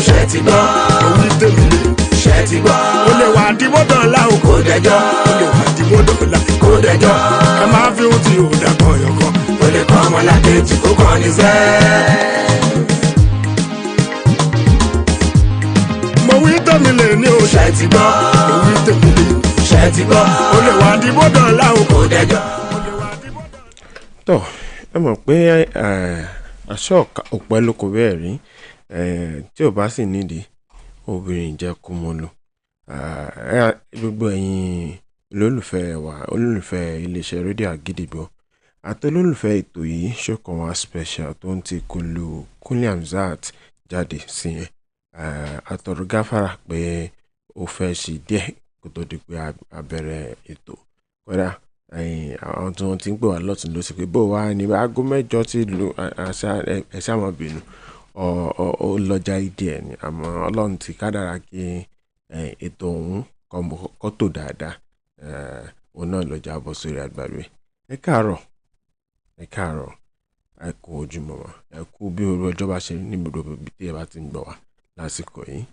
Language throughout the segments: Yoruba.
ṣe ti gbọ́. Òwú tèmi lè ṣe ti gbọ́. ó lè wà dìbò dọ̀la o Kó dẹjọ́. ó lè wà dìbò dọ̀la Kó dẹjọ́. ẹ máa fi ohun tí ò dàgbọ́ yọkọ. Ó lè kọ́ ọmọlàkejì kó kàn ní sẹ́. Mo wí tèmi lè ní o Ṣe ti gbọ́. òwú tèmi lè Ṣe ti gbọ́. ó lè wà dìbò dọ̀la o Kó dẹjọ́. ó lè wà dìbò dọ̀la. tó ẹ mọ̀ pé aṣọ òpẹ́ ló kò bẹ́ẹ̀ rí tí ò bá sì nídìí obìnrin jẹ́ kó mọ́ lò gbogbo ẹ̀yin olólùfẹ́ wa olólùfẹ́ iléeṣẹ́ rédíò Àgídìgbò àti olólùfẹ́ ètò yìí ṣọ̀kan wa special tó ń ti kulu Kúnlé Hamzat jáde sí yẹn àtọ̀rọ̀ gáfárà pé ó fẹ́ ṣe díẹ̀ kó tó di pé a bẹ̀rẹ̀ ètò kódà àwọn tí wọ́n ti ń pè wá lọ́tún ló sì pé bó wá ní aago mẹ́jọ tí lu ẹ̀ṣẹ̀ àmọ́ bínú ó lọ́jà ìdí ẹ̀ ni àmọ́ Ọlọ́run ti kádàrá kí ètò ọ̀hún kọ́ tó dáadáa òun náà lọ́jà bọ́ sórí àgbàdo ẹ káàárọ̀ ẹ kú ojúmọ́ wa ẹ kú bí oru ọjọ́ bá ṣe ní gbogbo ibi tí ẹ bá ti ń gbọ́ wa lásìkò yìí.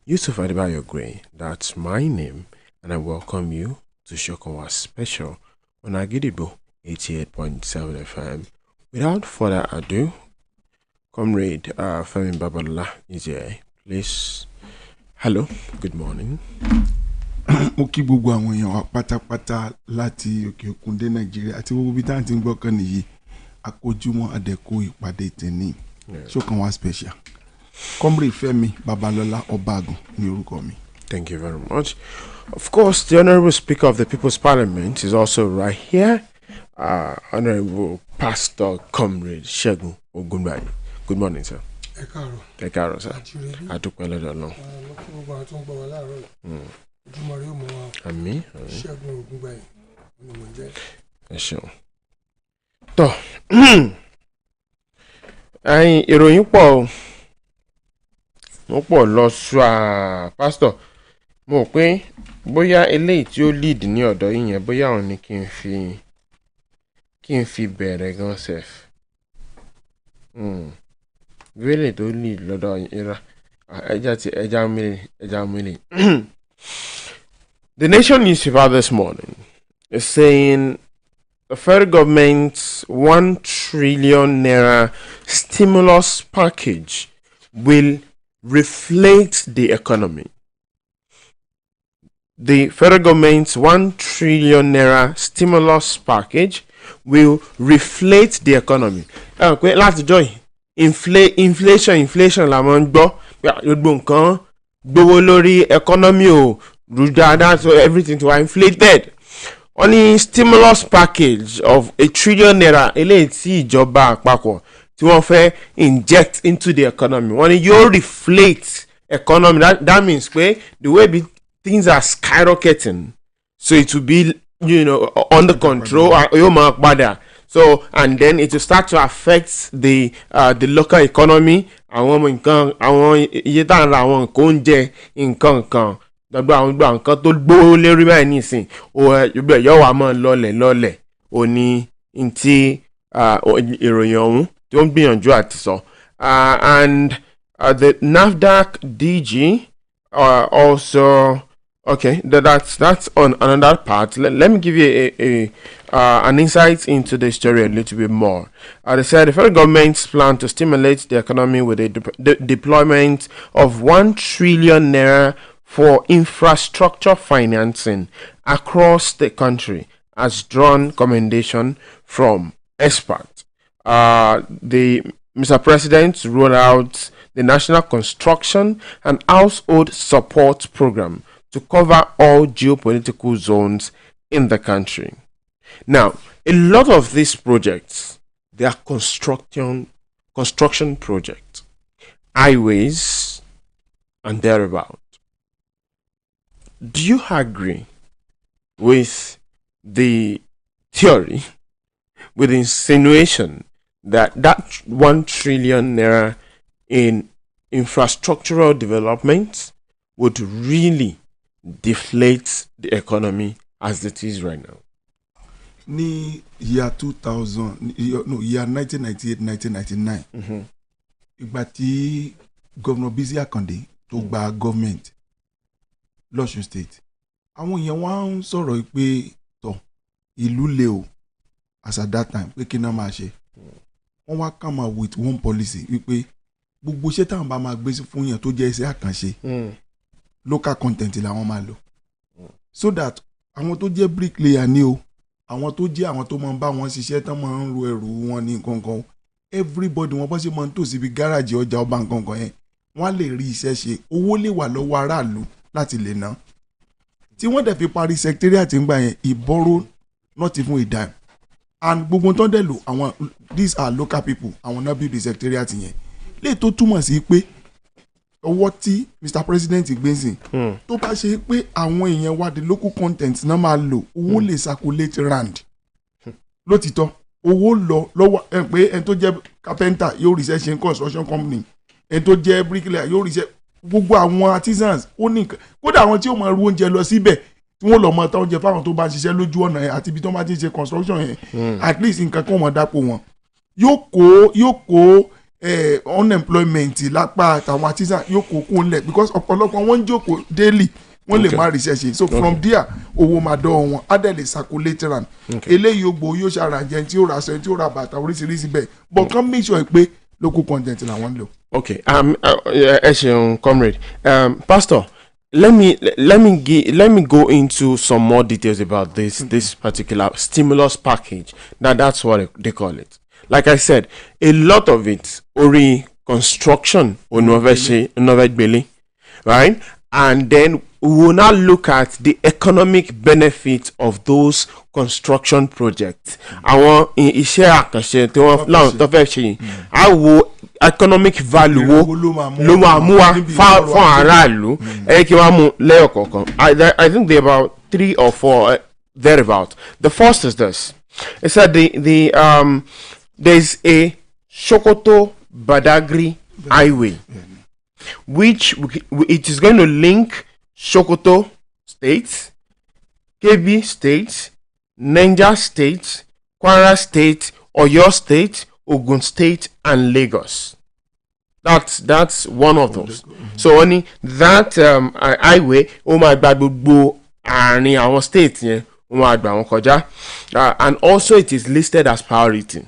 Yousuph Adebayo Gray, that's my name, and I welcome you to Shokanwa Special on Àgídìgbò 88.7 FM. Without further ado, Comrade Femi Babalola is here. Please, hello, good morning. Mo kí gbogbo àwọn èèyàn wa pátápátá láti òkè òkun dé Nàìjíríà àti gbogbo ibi tá à ń ti gbọ́ kan nìyí àkójúmọ́ àdẹ̀kù ìpàdé tèmi Shokanwa Special. Comrade Femi Babalola Ọbagun ní orúkọ mi. Thank you very much. Of course, the Honorable Speaker of the People's Parliament is also right here, Honorable Pastor Comrade Ṣẹ́gun Ògúnbàyí. Good morning, sir. Ẹ káàárọ̀, sir. Adúpẹ́ lọ́dọ̀ Ọlọ́run. Àmín. Ṣẹ́gun Ògúnbàyí ni mo jẹ́. Ẹ ṣeun. Tó ìròyìn pọ̀ o. Mo pọ̀ lọ ṣùà pásítọ̀ mo rò pé bóyá eléyìí tí ó lead ní ọ̀dọ̀ yín yẹn bóyá òun ni kí n fi bẹ̀rẹ̀ gan sef ìbéèrè tó lead lọ́dọ̀ yín ra ẹja mílì. The Nation newspaper this morning is saying the federal government's 1 trillion naira stimulus package will reflate the economy. The federal government's 1 trillion naira stimulus package will reflate the economy. Látijọ́ inflation la máa ń gbọ́ gbogbo nǹkan gbówó lórí economy o rúdàdà so everything to inflated. Only stimulus package of 1 trillion naira eléyìí tí ìjọba àpapọ̀ tí wọ́n fẹ́ inject into the economy wọ́n ní yóò reflate economy that means pé the way things are skyrocketing so it will be under control yóò máa padà so and then it will start to affect the local economy àwọn iye tá à ń ra àwọn nǹkan oúnjẹ nǹkan gbogbo àwọn nǹkan tó gbówó lérí báyìí nísìn yóò wá máa lọlẹ̀ òní ntí ìròyìn ọ̀hún tí ó ń gbìyànjú àti sọ and the NAFDAC DG also okay that's on another part. Let me give you an insight into the story a little bit more. They said the federal government's plan to stimulate the economy with the deployment of 1 trillion naira for infrastructure financing across the country has drawn commendation from experts. Mr. President rolled out the National Construction and Household Support Program to cover all geopolitical zones in the country. Now, a lot of these projects, they are construction projects, highways, and thereabout. Do you agree with the theory, with the insinuation that 1 trillion naira in infrastructural development would really deflate the economy as it is right now? Ní year 2000 year 1998-1999 ìgbà tí Governor Bisi Akande tó gba government l'Ọ̀ṣun state àwọn èèyàn wá ń sọ̀rọ̀ pé tọ̀ ìlú le o as at that time pé kí náà máa ṣe wọ́n wá come out with one policy wípé gbogbo iṣẹ́ táwọn bá máa gbé fún yẹn tó jẹ́ iṣẹ́ àkànṣe local content làwọn máa lò so that àwọn tó jẹ́ bricklayer ni o àwọn tó jẹ́ àwọn tó máa ń bá wọn ṣiṣẹ́ tán máa ń ro ẹrù wọn ní nǹkan everybody wọn bá ṣe máa ń tò síbi gáràjì ọjà ọba nǹkan yẹn wọ́n á lè rí iṣẹ́ ṣe owó lè wà lọ́wọ́ aráàlú láti lè ná tí wọ́n dẹ̀ fi parí secretariat ń gbà yẹn ìbọ̀rọ̀ not even a dime and gbogbo tó ń dẹ̀ lò àwọn these are local people àwọn náà build the secretariat yẹn lè tó túmọ̀ sí pé ọwọ́ tí Mr President gbèsè tó bá ṣe pé àwọn èèyàn wa the local content náà máa lò owó lè circulate round lótìtọ́ owó lọ lọ́wọ́ ẹ pé ẹni tó jẹ́ carpenter yóò ríṣẹ́ ṣe construction company ẹni tó jẹ́ bricklayer yóò ríṣẹ́ gbogbo àwọn artisans ó ní kódà àwọn tí ó máa ru oúnjẹ lọ síbẹ̀ tí wọ́n lọ mọ ta oúnjẹ fáwọn tó bá ń ṣiṣẹ́ lójú ọ̀nà yẹn àti ibi tó bá ti ń ṣe construction yẹn at least nǹkan kan mọ̀ dápò wọn yóò kó unemployment lápá àtàwọn artisans yóò kó kó ńlẹ̀ because ọ̀pọ̀lọpọ̀ wọ́n ń jókòó daily wọ́n lè má ríṣẹ́ ṣe so from there owó máa dọ́ wọn á dẹ̀ lè circulate round eléyìí ogbó yóò ṣàrànjẹ tí ó ra aṣọ tí ó ra bàtà oríṣiríṣi bẹ́ẹ̀ but kàn make sure pé local content làwọn ń lò. Okay, comrade, Pastor, let me go into some more details about this particular stimulus package. That's what they call it. Like I said, a lot of it construction right? And then we will now look at the economic benefit of those construction projects. Àwọn iṣẹ́ àkànṣe tí wọ́n láwọn tó fẹ́ ṣe yìí, á wo economic value wo ló máa mú wá fún aráàlú. Ẹ kí wọ́n mú lẹ́yọ̀kọ̀ọ̀kan. I think there are about 3 or 4 thereabout. The first is this. It said there's a Sokoto Badagry highway, which it is going to link Sokoto State, Kebbi State, Niger State, Kwara State, Oyo State, Ogun State, and Lagos. That's one of those. So only that highway, oh my God, gbogbo àárín àwọn state yẹn, oh my God, and also it is listed as priority.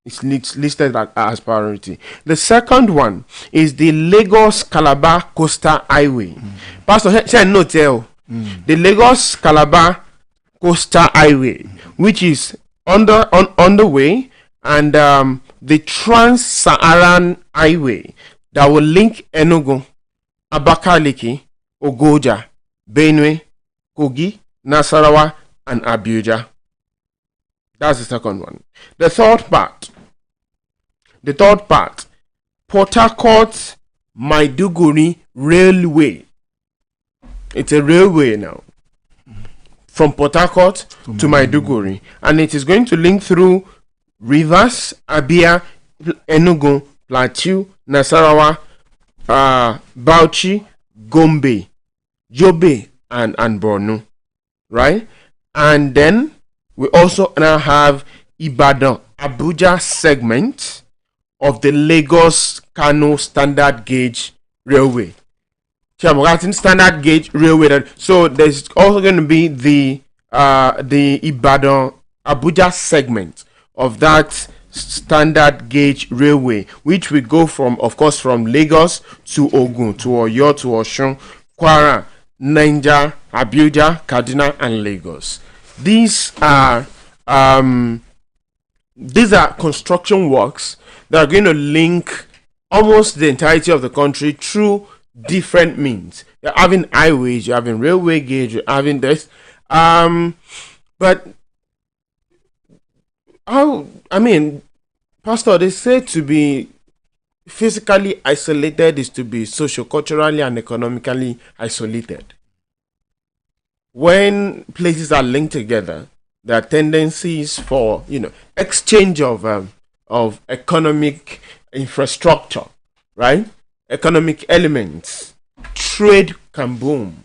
It's listed as priority. The second one is the Lagos-Calabar Coastal Highway. Pastor, say no tell. The Lagos-Calabar Coastal Highway, which is on the way, and the Trans-Saharan Highway that will link Enugu, Abakaliki, Ogoja, Benue, Kogi, Nasarawa, and Abuja. That's the second one. The third part, Port Harcourt Maiduguri Railway. It's a railway now from Port Harcourt to Maiduguri, and it is going to link through Rivers, Abia, Enugu, Plateau, Nasarawa, Bauchi, Gombe, Yobe, and Borno, right? And then we also now have Ibadan Abuja segment of the Lagos Kano standard gauge railway. Standard gauge railway. So there's also going to be the Ibadan Abuja segment of that standard gauge railway, which will go from Lagos to Ogun, to Oyo, to Osun, Kwara, Niger, Abuja, Kaduna, and Lagos. These are construction works that are going to link almost the entirety of the country through different means. You're having highways, you're having railway gauge, you're having this. But Pastor, they say to be physically isolated is to be socio-culturally and economically isolated. When places are linked together, there are tendencies for exchange of economic infrastructure, right? Economic elements. Trade can boom.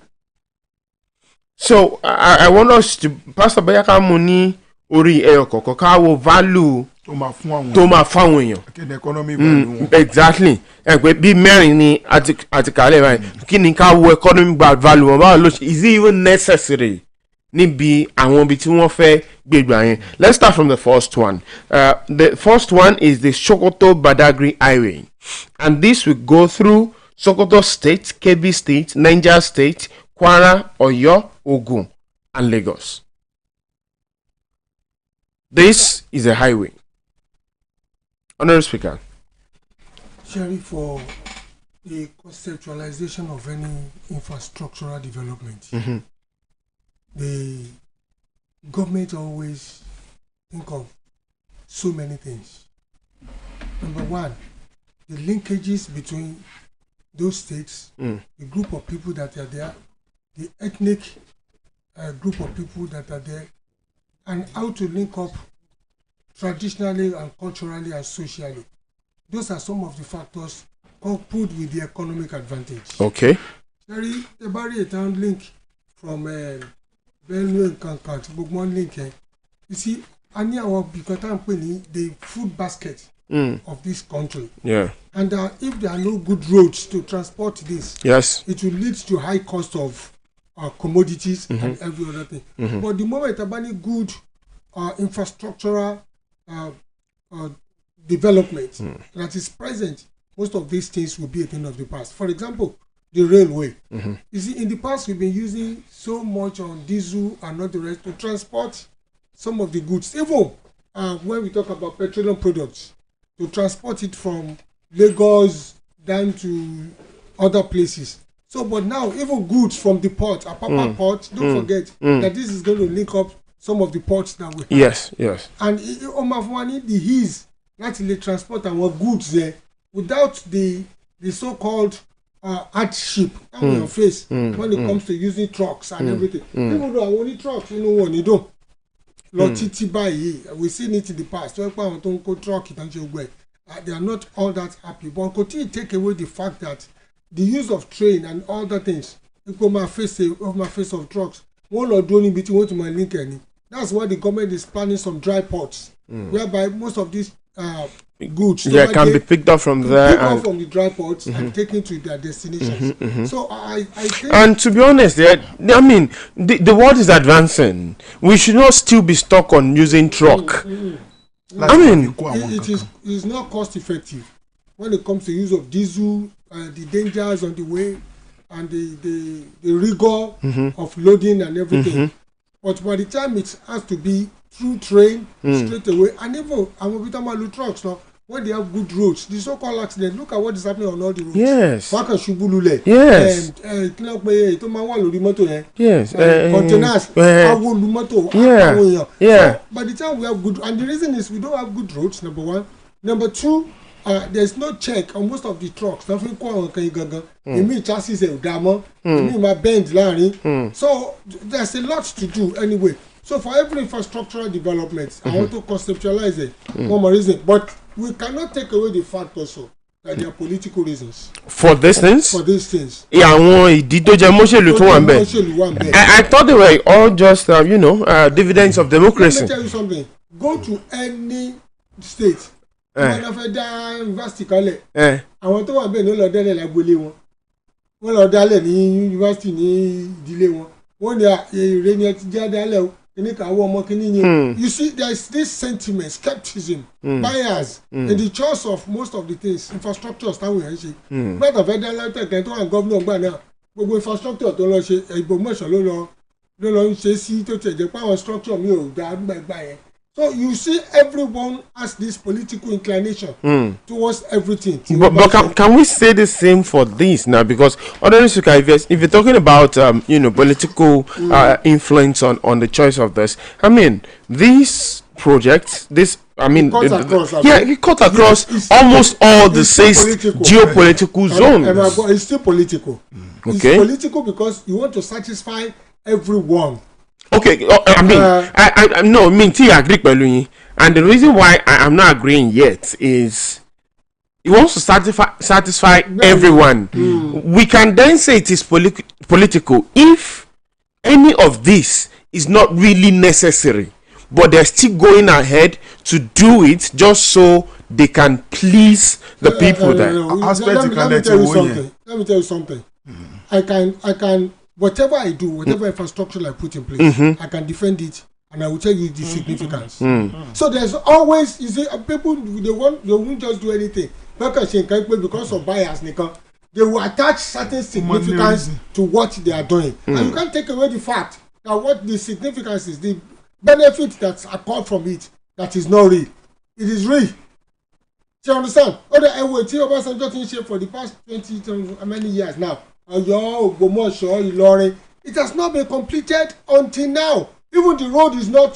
So I want us to Pastor Bayaka Muni Ori Eyoko Kokawo value tó máa fún àwọn tó máa fáwọn èèyàn. kí ni economic value wọn. Exactly ẹgbẹ́ bíi mẹ́rin ni àti kàlẹ́ báyìí kí ni ká wo economic value wọn báwo ló ṣe is it even necessary níbi àwọn ibi tí wọ́n fẹ́ gbégbá yẹn. Let's start from the first one. The first one is the Sokoto Badagry Highway, and this will go through Sokoto State, Kebbi State, Niger State, Kwara, Oyo, Ogun, and Lagos. This is a highway. Honorable Speaker. Sherry, for the conceptualization of any infrastructural development, the government always think of so many things. Number one, the linkages between those states, the group of people that are there, the ethnic group of people that are there, and how to link up traditionally and culturally and socially. Those are some of the factors coupled with the economic advantage. Okay. Sorry, the barrier town link from Benue and Kankan to Bogmon link. You see, any our because I'm putting the food basket of this country. Yeah. And if there are no good roads to transport this, Yes. it will lead to high cost of commodities and every other thing. But the moment about good infrastructural development that is present, most of these things will be a thing of the past. For example, the railway. You see, in the past we've been using so much on diesel and not the rest to transport some of the goods. Even when we talk about petroleum products, to transport it from Lagos down to other places. So, but now even goods from the port, Apapa port, don't forget that this is going to link up some of the ports that we have. Yes, yes. And Omafwani, the ease actually transport our goods there without the so-called hardship that we face when it comes to using trucks and everything. Even though only trucks, you know what you do. We seen it in the past. So don't go truck it and they are not all that happy. But continue to take away the fact that the use of train and other things, my face of trucks, one or doing between what to my link any. That's why the government is planning some dry ports, whereby most of these goods can be picked up from there and from the dry ports and taken to their destinations. So I think, and to be honest, I mean the world is advancing. We should not still be stuck on using truck. I mean, it is not cost effective when it comes to use of diesel, the dangers on the way, and the rigor of loading and everything. But by the time it has to be through train straight away, and even Amobitamalu trucks now, when they have good roads, the so-called accident, look at what is happening on all the roads. Yes. Waka Shubulule. Yes. Yes. Containers. Yeah. Yeah. So by the time we have good, and the reason is we don't have good roads, number one. Number two, there's no check on most of the trucks. Nothing chassis bend. So there's a lot to do anyway. So for every infrastructural development, I want to conceptualize it. One more reason, but we cannot take away the fact also that there are political reasons for these things. For these things. I thought they were all just dividends of democracy. Let me tell you something. Go to any state. University àwọn tó wà bẹ́ẹ̀ ní lọ́dẹ́lẹ̀ lágbólé wọn wọ́n lọ dálẹ̀ ní yunifásitì ní ìdílé wọn wọ́n ní èrè ni ẹ ti já dálẹ̀ o kíní kà wọ́ ọmọ kíní yẹn. You see, there is this sentiment, skepticism, bias in the choice of most of the things, infrastructures táwọn èèyàn ṣe. Gbọ́dọ̀ fẹ́ dálẹ̀ tẹ̀kẹ́ tó wà ní gómìnà gbà náà gbogbo infrastructure tó lọ ṣe ìbomọ̀ṣọ́ ló lọ ń ṣe sí tó tẹ̀ jẹ́ pé àwọn structure mi ò dá gbàgbà yẹn. So you see, everyone has this political inclination towards everything. But can we say the same for this now? Because if you're talking about political influence on the choice of this, I mean these projects, it cut across almost all the six geopolitical zones. It's still political. Okay. It's political because you want to satisfy everyone. Okay, I agree with you. And the reason why I'm not agreeing yet is he wants to satisfy everyone. We can then say it is political if any of this is not really necessary. but they're still going ahead to do it just so they can please the people there. Let me tell you something. I can whatever I do, whatever infrastructure I put in place, I can defend it, and I will tell you the significance. So there's always, you see, people they won't just do anything because of bias. They will attach certain significance to what they are doing, and you can't take away the fact that what the significance is, the benefit that's occurred from it, that is not real. It is real. Do you understand? For the past 20 how many years now, it has not been completed until now. Even the road is not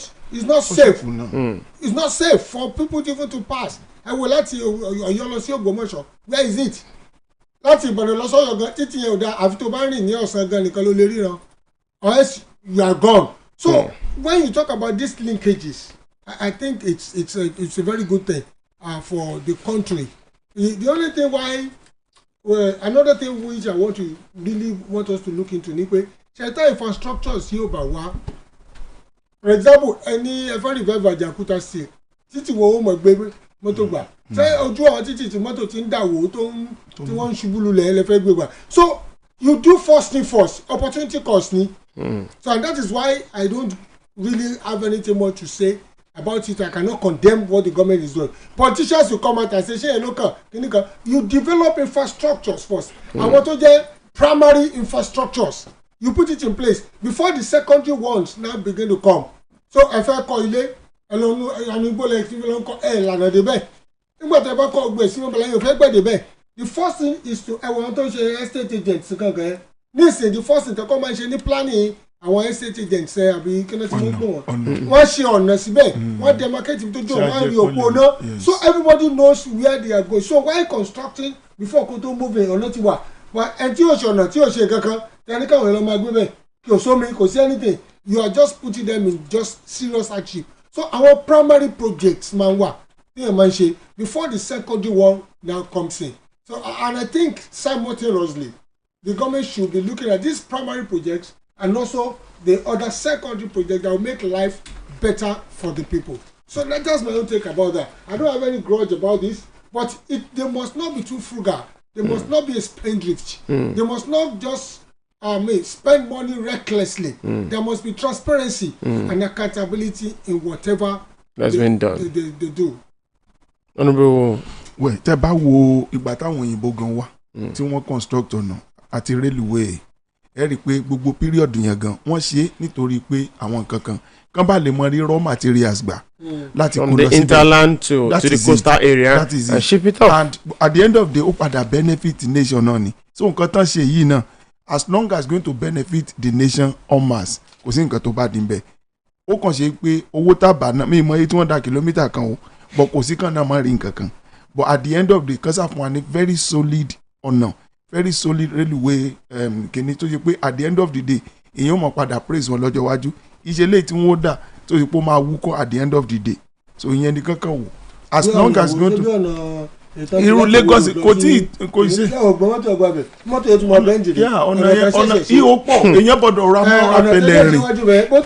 safe. It's not safe for people even to pass. I will let you where is it? Láti Ìbàdàn lọ sọ́yọ̀ gan títí yẹn ò dáa àfi tó bá rìn ní ọ̀sán gan nìkan ló lè ríran, or else you are gone. So when you talk about these linkages, I think it's a very good thing for the country. The only thing why, another thing which I really want us to look into ni pé ṣẹ̀tá infrastructures yóò bá wá. For example, ẹni ẹ̀fọ́ revival Jakarta State títí wo ó mọ̀ gbé mọ́tò gbà. Ṣé ojú àwọn títì tí mọ́tò ti ń dà wò tí wọ́n ń ṣubú lulẹ̀ ẹlẹ́fẹ́ gbé gbà. So you do first thing first, opportunity cost ni. So and that is why I don't really have anything more to say about it. I cannot condemn what the government is doing. Politicians will come out and say, "Ṣé local?" You develop infrastructures first. I want to get primary infrastructures. You put it in place before the secondary ones now begin to come. So if I call ilé, the first thing is to estate agents. The first thing to come and say planning our estate agents àbí kíni tí wọ́n gbọ́ wọ́n ṣe ọ̀nà síbẹ̀ wọ́n demarcate tó jọ wọ́n rí òpó náà, so everybody knows where they are going. So why constructing before kó tó move ọ̀nà ti wà ẹni tí yóò ṣe ọ̀nà tí yóò ṣe kankan tẹni káwọn èèyàn máa gbé bẹ́ẹ̀ kí o sómi kò sí anything, you are just putting them in just serious hardship. So our primary projects máa wà ní ẹ̀ máa ń ṣe before the secondary one now comes in. So and I think simultaneously the government should be looking at these primary projects and also the other secondary projects that will make life better for the people. So that's my own take about that. I don't have any grudge about this, but they must not be too frugal. They must not be a spendthrift. They must not just spend money recklessly. There must be transparency and accountability in whatever that's been done. They do. Honorable. Well, tẹ́ bá wo ìgbà táwọn òyìnbó gan wá tí wọ́n construct ọ̀nà àti railway ẹ rí i pé gbogbo period yẹn gan wọ́n ṣe nítorí pé àwọn nǹkan kan bá lè mọ rí raw materials gbà láti kó lọ síbẹ̀. From the hinterland to the coastal area and ship it up. And at the end of the day ó padà benefit the nation náà ni. So nǹkan tán ṣe yìí náà as long as going to benefit the nation en masse kò sí nǹkan tó bá dín bẹ́ẹ̀. Ó kàn ṣe pé owó tábà náà mi mọ iye tí wọ́n dá kìlómítà kan o but kò sí kan náà máa rí nǹkan kan. But at the end of the day kọ́sà fún wa ní very solid ọ̀nà very solid railway kìíní tó ṣe pé at the end of the day èèyàn mọ̀ padà praise wọn lọ́jọ́ iwájú ìṣẹ̀lẹ̀ tí wọ́n dà tó ṣe pé ó máa wúkọ́ at the end of the day so ìyẹn ní kankan wò as long as going to irú Lagos kò tí kò ṣe. mọ́tò yẹn tún mọ bẹ́ńdì rẹ̀ ọ̀nà ihò pọ̀ èèyàn gbọ́dọ̀ ra mọ́ra pẹ̀lẹ́ rìn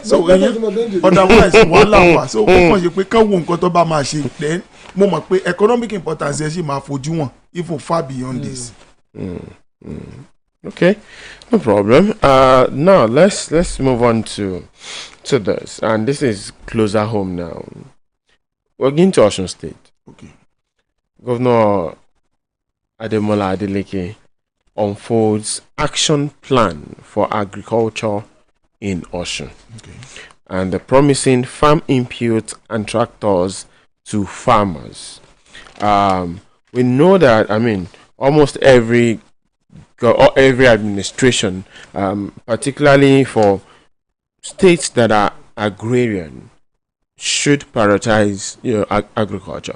so èèyàn otherwise wàhálà wà so ó kàn ṣe pé káwọn nǹkan tó bá máa ṣe then mo mọ̀ pé economic importance ẹ̀ ṣì máa fojú wọn even far beyond this. Okay, no problem. Now let's move on to this, and this is closer home now. We're going to Osun State. Okay. Governor Ademola Adeleke unfolds action plan for agriculture in Osun, and the promising farm inputs and tractors to farmers. We know that almost every administration, particularly for states that are agrarian, should prioritize agriculture.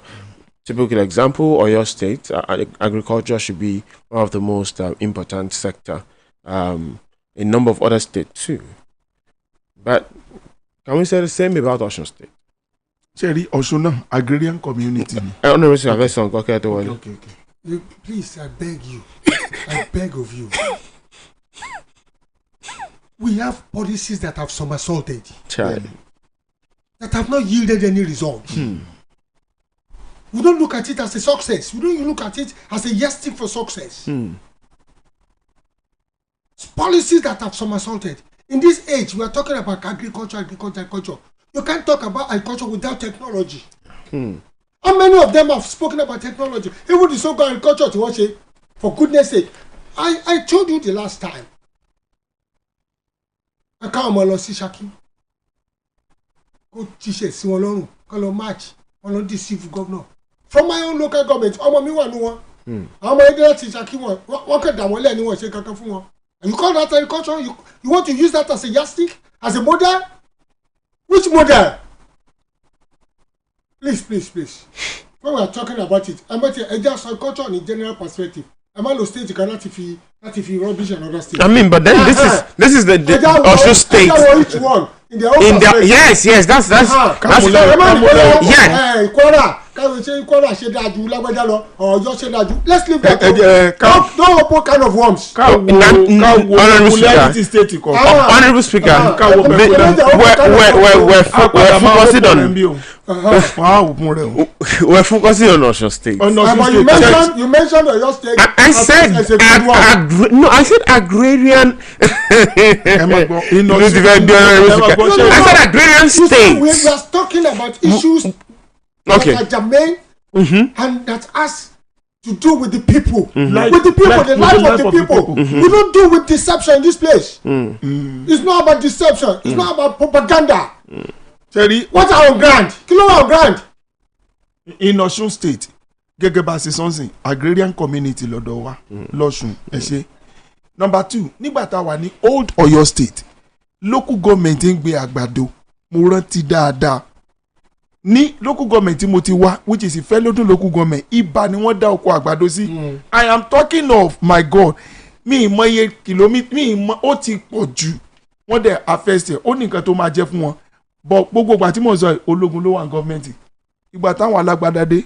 Typical example, Oyo State, agriculture should be one of the most important sector. A number of other states too. But can we say the same about Osun State? Cherry Osun, agrarian community. Okay. Please, I beg you. I beg of you. We have policies that have somersaulted. Child. that have not yielded any results. We don't look at it as a success. We don't look at it as a yardstick for success. It's policies that have somersaulted. In this age, we are talking about agriculture. You can't talk about agriculture without technology. How many of them have spoken about technology? Even the so-called agriculture to watch it. For goodness sake, I told you the last time. I can't lọ sí Ṣakí. Go teach sí wọn lọ́rùn. Kó lọ march. Kó lọ deceive governor. From my own local government, ọmọ mi wà ní wọn. Àwọn ọmọ ẹgbẹ́ láti Ṣakí wọn. Wọ́n kàn dà wọ́n lẹ́ẹ̀ ni wọ́n ṣe kankan fún wọn. And you call that agriculture? You want to use that as a yardstick? As a model? Which model? Please. When we are talking about it, I'm about to just agriculture in general perspective. I'm not state you cannot if you rubbish another state. I mean, but then this is the Osho state. Each one in their own perspective. Yes, that's Let's leave that. Don't open kind of worms. Honorable Speaker, we're focusing on Osho State. You mentioned your state. I said agrarian. I said agrarian state. We are talking about issues that are germane and that has to do with the people, the life of the people. We don't do with deception in this place. It's not about deception. It's not about propaganda. What are our grant? Kilo our grant. In Osun State, gẹ́gẹ́ bá ṣe sọ́nsìn agrarian community lọ́dọ̀ wa lọ́sùn ẹ ṣe. Number 2, nígbà tá a wà ní Old Oyo State, local government ń gbé àgbàdo mo rántí dáadáa. Ní local government tí mo ti wá, which is Ìfẹ́lódùn local government, ibà ni wọ́n dá oko àgbàdo sí. I am talking of, my God, mi ìmọ̀ iye kìlómítà, mi ìmọ̀ ó ti pọ̀ jù. Wọ́n dẹ̀ affect ó ní nǹkan tó máa jẹ́ fún wọn. But gbogbo ìgbà tí mo sọ ológun ló wà ní gọ́ọ̀mẹ̀ntì. Ìgbà táwọn alágbádá dé,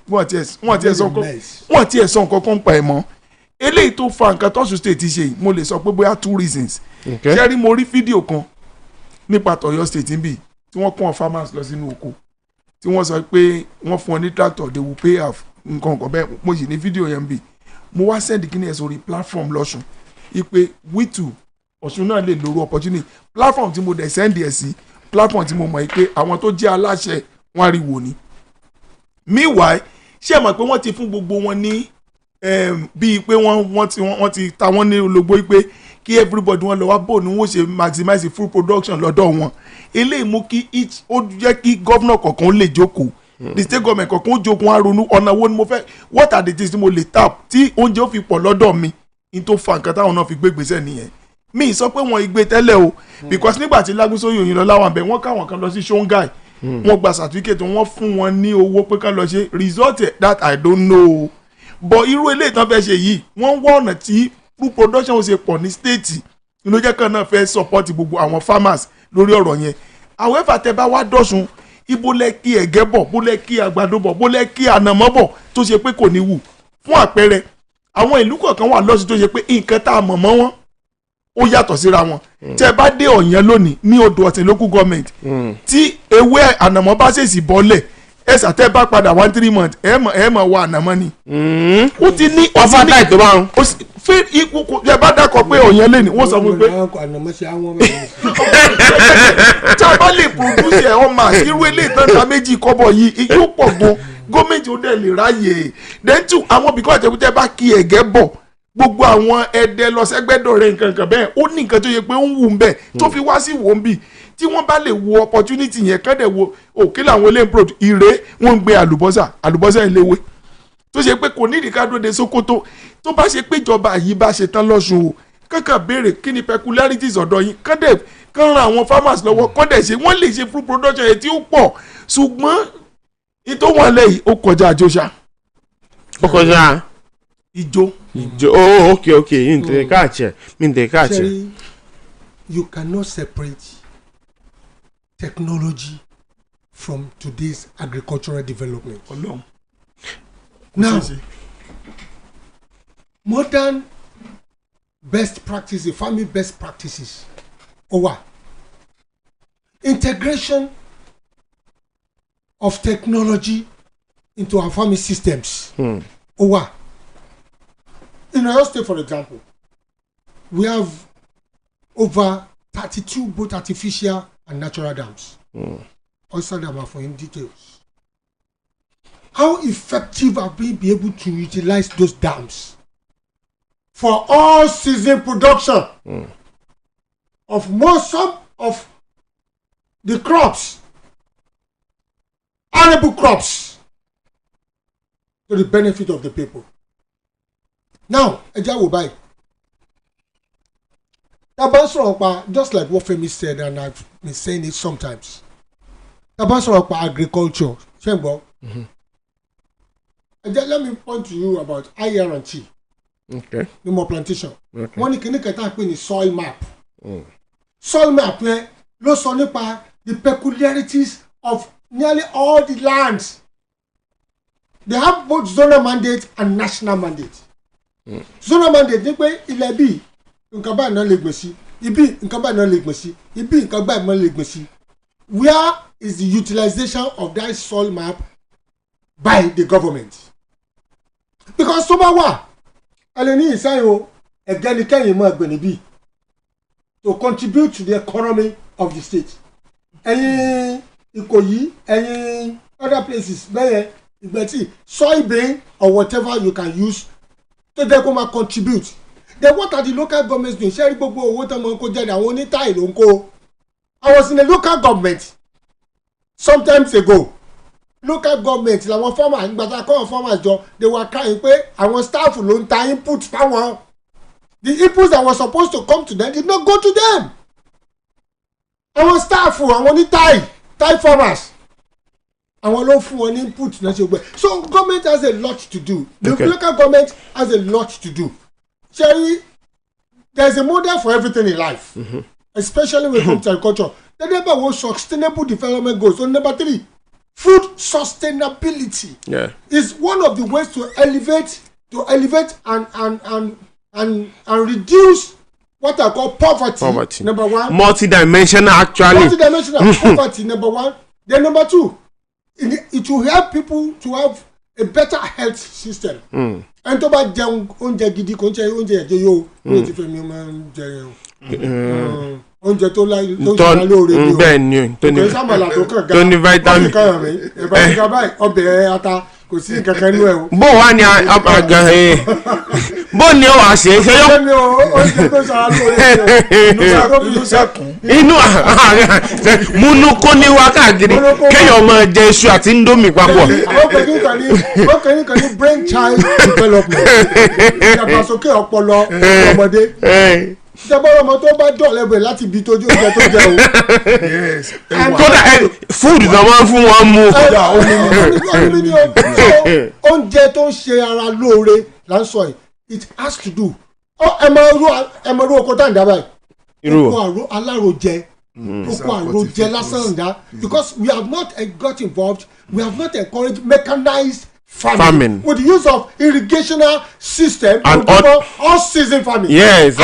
wọ́n ti ẹ̀ sọ nǹkan kan pa ẹ̀ mọ́. Eléyìí tó fa nǹkan tọ́sùn state ti ṣe mo lè sọ pé bóyá 2 reasons. Ṣẹ́rí mo rí fídíò kan nípa Ọ̀yọ́ state níbí tí wọ́n kún farmers lọ sínú oko tí wọ́n sọ pé wọ́n fún ọ ní tractor they will pay half nǹkan kan bẹ́ẹ̀ mo sì ní fídíò yẹn bí mo wá send kíní ẹ̀ sórí platform lọ́sùn ipe wítù Ọ̀ṣun náà lè lóru opportunity platform tí mo dẹ̀ send ẹ̀ sí platform tí mo mọ̀ pé àwọn tó jẹ́ aláṣẹ wọn rí wò ni. Meanwhile ṣé ẹ mọ̀ pé wọ́n ti fún gbogbo wọn ní bíi pé wọ́n ti ta wọ́n ní ológbó pé kí everybody wọn lọ wá bò ní wọ́n ṣe maximize full production lọ́dọ̀ wọn. Eléyìí mú kí ó jẹ́ kí gọ́vnọ̀ kọ̀ọ̀kan lè jókòó the state government kọ̀ọ̀kan ó jókòó á ronú ọ̀nà wo ni mo fẹ́ what are the things tí mo lè tap tí oúnjẹ ó fi pọ̀ lọ́dọ̀ mi in tó fa nǹkan táwọn náà fi gbé gbèsè nìyẹn. Mi sọ pé wọ́n igbe tẹ́lẹ̀ o because nígbà tí Lágúnsóyè Òyìnlọ láwọn àbẹ̀ wọ́n káwọn kan lọ sí Ṣóńgáì wọ́n gba certificate wọ́n fún wọn ní owó pé kán lọ ṣe result that I don't know but irú eléyìí tán fẹ́ ṣe yìí wọ́n wá ọ̀nà tí full production ṣe pọ̀ ní state ló jẹ́ kan náà fẹ́ support gbogbo àwọn farmers lórí ọ̀rọ̀ yẹn however tẹ́ bá wá dọ̀sùn ibo lẹ kí ẹ̀gẹ́ bọ̀ bó lẹ kí àgbàdo bọ̀ bó lẹ kí ànàmọ́ bọ̀ tó ṣe pé kò ní wù fún àpẹẹrẹ àwọn ìlú kọ̀ọ̀kan wà lọ́sùn tó ṣe pé nǹkan tá a mọ̀ mọ́ wọn ó yàtọ̀ síra wọn tẹ́ bá dé Ọ̀yàn lónìí ní Odò Ọ̀tìn local government tí ewé ànàmọ́ bá ṣèṣì bọ́lẹ̀ ẹ̀sà tẹ́ bá padà 1-3 months ẹ̀ mọ̀ wá ànàmọ́ ni. ó ti ní ọfà táì tó bá ń. fẹ́ ikú ẹ bá dákọ̀ pé Ọ̀yàn lé ní wọ́n sọ fún mi pé tí a bá lè produce ẹ̀ ọ́n máa irú ilé ìtọ́ta méjì kọ́bọ̀ yìí yóò pọ̀ gan gómìnà ó dẹ̀ lè ráyè then two àwọn bìkọ́ àtẹ̀kùtẹ̀ bá kí ẹ̀gẹ́ bọ̀ gbogbo àwọn ẹ̀dẹ̀ lọ́sẹ̀gbẹ́dọ̀rẹ́ nǹkan kan bẹ́ẹ̀ ó ní nǹkan tó yẹ pé ó ń wù ń bẹ̀ tó fi wá sí wò ń bì tí wọ́n bá lè wo opportunity yẹn kán dẹ̀ wo òkè làwọn eléyìí produce ìrè wọ́n ń gbé àlùbọ́sà ìléwé tó ṣe pé kò nídìí ká dóde Sókótó tó bá ṣe pé ìjọba yìí bá ṣe tán lọ́sùn o kankan béèrè kí ni peculiarities ọ̀dọ̀ yín kán ran àwọn farmers lọ́wọ́ kán dẹ̀ ṣe wọ́n lè ṣe fruit production yẹn tí ó pọ̀ ṣùgbọ́n ìtò wọn lẹ́yìn ó kọjá àjọṣà. ó kọjá ìjó. Oh, okay. Mi n tẹ káàchẹ. You cannot separate technology from today's agricultural development. Now, modern best practices, farming best practices, integration of technology into our farming systems. Over. In Oyo State, for example, we have over 32 both artificial and natural dams. Also, them are for in details. How effective have we been able to utilize those dams for all season production of most of the crops, arable crops, to the benefit of the people? Now, Eja will buy. Just like what Femi said, and I've been saying it sometimes. Agriculture. Let me point to you about IR&T. Okay. No more plantation. Okay. One can look in soil map. Soil map, no the peculiarities of nearly all the lands. They have both zonal mandate and national mandate. Zonal mandate, ilẹ̀ bí nǹkan báyìí náà lè gbé sí, ibi nǹkan báyìí náà lè gbé sí, ibi nǹkan báyìí náà lè gbé sí. Where is the utilization of that soil map by the government? Because so much ẹlẹ́ni ìsáyìn o ẹ̀gẹ́nikẹ́yìn mọ́ ẹgbẹ̀ni bí to contribute to the economy of the state. Ẹ̀yin Ìkòyí, ẹ̀yin other places bẹ́ẹ̀ ìgbẹ́tì soybean or whatever you can use to dey come and contribute. Then what are the local governments doing? Ṣé rí gbogbo owó tó mọ̀ ń kó jáde àwọn onítáì ló ń kó. I was in a local government sometimes ago. Local government làwọn farmers gbàtà kọ́ àwọn farmers jọ they were crying pé àwọn staff ló ń ta input fáwọn. The inputs that were supposed to come to them did not go to them. Àwọn staff àwọn onítáì Thai farmers àwọn ló fún wọn ní input náà ṣe gbẹ. So government has a lot to do. The local government has a lot to do. Sherry, there's a model for everything in life, especially when it comes to agriculture. The number one sustainable development goals. So number 3, food sustainability is one of the ways to elevate and reduce what I call poverty. Number 1. Multidimensional actually. Multidimensional poverty, number 1. Then number 2, it will help people to have a better health system. And to buy oúnjẹ gidi kò ń ṣe oúnjẹ ẹ̀jẹ̀ yóò ní ti fẹ́ mi máa ń jẹ yẹn oúnjẹ tó ṣe lóore ni o bẹ́ẹ̀ ni tó ní vitamin ìbáraẹnìkan báyìí ọbẹ̀ ata kò sí kankan nínú ẹ̀ o. bó wà ní àgàn bó ni ó wà ṣe é ṣe yọ. oúnjẹ tó ṣara lóore inú sẹ́kùn. inú múnú kó ní wá káàkiri kéèyàn máa jẹ iṣu àti indomie papọ̀. ó kẹ́ni kan ní brain child development ìdàgbàsókè ọpọlọ ọmọdé. ìjọba ọmọ tó bá dọ̀lẹ́bẹ̀ láti ibi tójú oúnjẹ tó jẹ o. kódà food náà máa ń fún wọn mú. oúnjẹ tó ń ṣe ara lóore là ń sọ yìí it has to do. ẹ mọ irú oko tá à ń dábàá yìí. oko alárojẹ. oko àrojẹ lásán ń dá because we have not got involved, we have not encouraged mechanized farming. With the use of irrigational system and all season farming. Yes,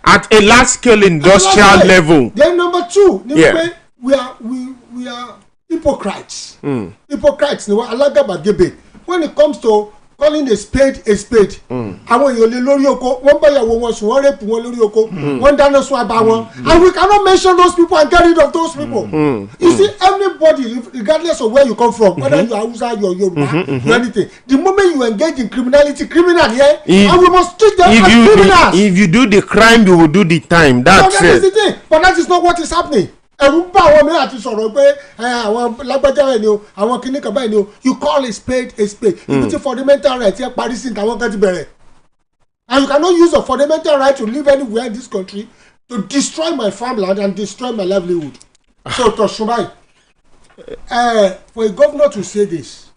at a large scale industrial level. Then number 2, we are hypocrites. Hypocrites ni wa alágàbàgebè when it comes to calling a spade a spade. Àwọn èèyàn lè lórí oko wọ́n bá ìyàwó wọn sùn wọ́n rẹ́pù wọn lórí oko wọ́n dáná sun àbá wọn and we cannot mention those people and get rid of those people. You see, everybody regardless of where you come from, whether you are Hausa, you are Yoruba, you anything, the moment you engage in criminality, criminal here, and we must treat them as criminals. If you do the crime, you will do the time. That's that is the thing, but that is not what is happening. Ẹ̀rù bá àwọn mìíràn ti sọ̀rọ̀ pé àwọn lágbájá rẹ̀ ni o àwọn kìnnì kan báyìí ni o you call a spade a spade. Ibi tí fundamental right yẹ parí sí àwọn kan ti bẹ̀rẹ̀. And you cannot use a fundamental right to live anywhere in this country to destroy my farmland and destroy my livelihood. So Toshumai, for a governor to say this,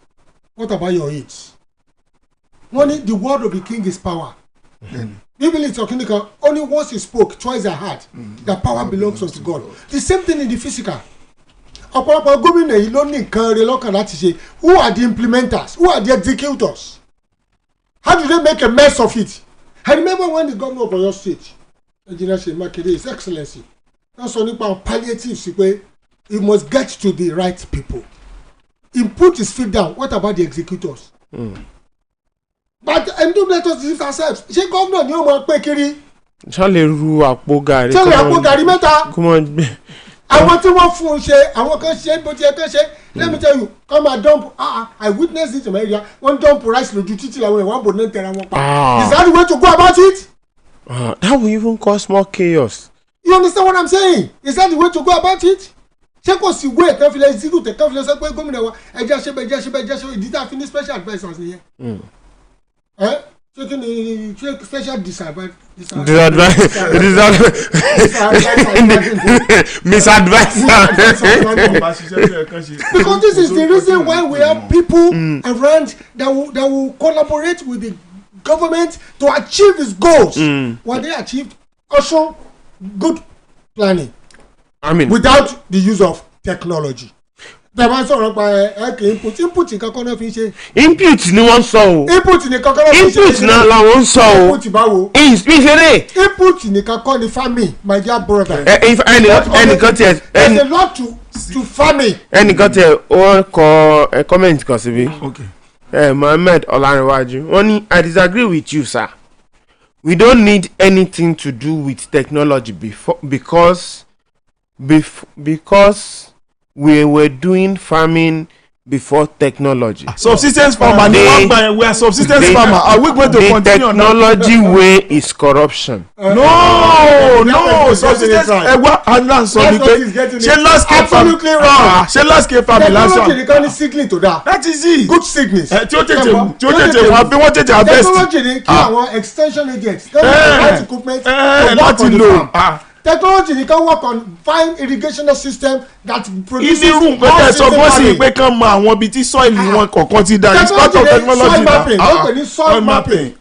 what about your aids? Money, the word of the king is power. Bíbélì talking only once he spoke, twice I heard. That power belongs unto God. The same thing in the physical. Ọ̀pọ̀lọpọ̀ gómìnà yìí ló ní nǹkan rẹ̀ lọ́kàn láti ṣe. Who are the implementers? Who are the executors? How do they make a mess of it? I remember when the governor of Oyo State, Engineer Seyi Makinde, His Excellency, wọ́n sọ nípa palliative sí pé it must get to the right people. he put his feet down. What about the executors? But don't let us deceive ourselves. Ṣé gómìnà ni ó máa pé kiri? Ṣá lè ru àpò gàrí. Ṣé lè àpò gàrí mẹ́ta? Kó máa gbé. Àwọn tí wọ́n fún un ṣe àwọn kan ṣe bó ti yẹ kán ṣe. Let me tell you, come and dump. I witnessed it in my area. One dump rice lójú títí làwọn èèyàn bò náà tẹ̀ra wọn pa. Is that the way to go about it? That will even cause more chaos. You understand what I'm saying? Is that the way to go about it? Ṣé kò sí way kan fi lè zero tẹ̀ kan fi lè sọ pé gómìnà wa ẹjẹ́ ṣe bẹ́ẹ̀ ìdí tá a fi ní special advisers nìyẹn. Ṣé kí ni ṣé special because this is the reason why we have people around that will collaborate with the government to achieve its goals. What they achieved also good planning. I mean, without the use of technology. Tẹ̀wọ́n sọ̀rọ̀ pa input nǹkan kan náà fi ṣe. Input ni wọ́n sọ o. Input nìkan kan náà fi ṣe. Input náà làwọn sọ o. Input báwo. Ìṣeré. Input nìkan kan ni farming, my dear brother. Ẹnìkan tiẹ̀. There's a lot to farming. Ẹnìkan tiẹ̀ wọ́n kọ comment kan síbi. Mohammed Ọlárẹ̀wájú wọ́n ní I disagree with you, sir. We don't need anything to do with technology because we were doing farming before technology. Subsistence farmer we are subsistence farmer. Are we going to continue on that? The technology way is corruption. No, subsistance Adnan sọ ni pé ṣe landscape farming. Absolutely wrong. Ṣe landscape farming lásán. Technology nìkan ní signal to that. That is it. Good signals. Tí ó tètè wá bí wọ́n tètè harvest. Technology ní kí àwọn extension agents right equipment láti lò. Technology ni can work on fine irrigation system that produces. Ibi room pẹ̀lú ẹ̀sọ́ fọ́sì pé kán mọ àwọn ibi tí soil wọn kọ̀ọ̀kan ti dà. It's part of technology na soil mapping.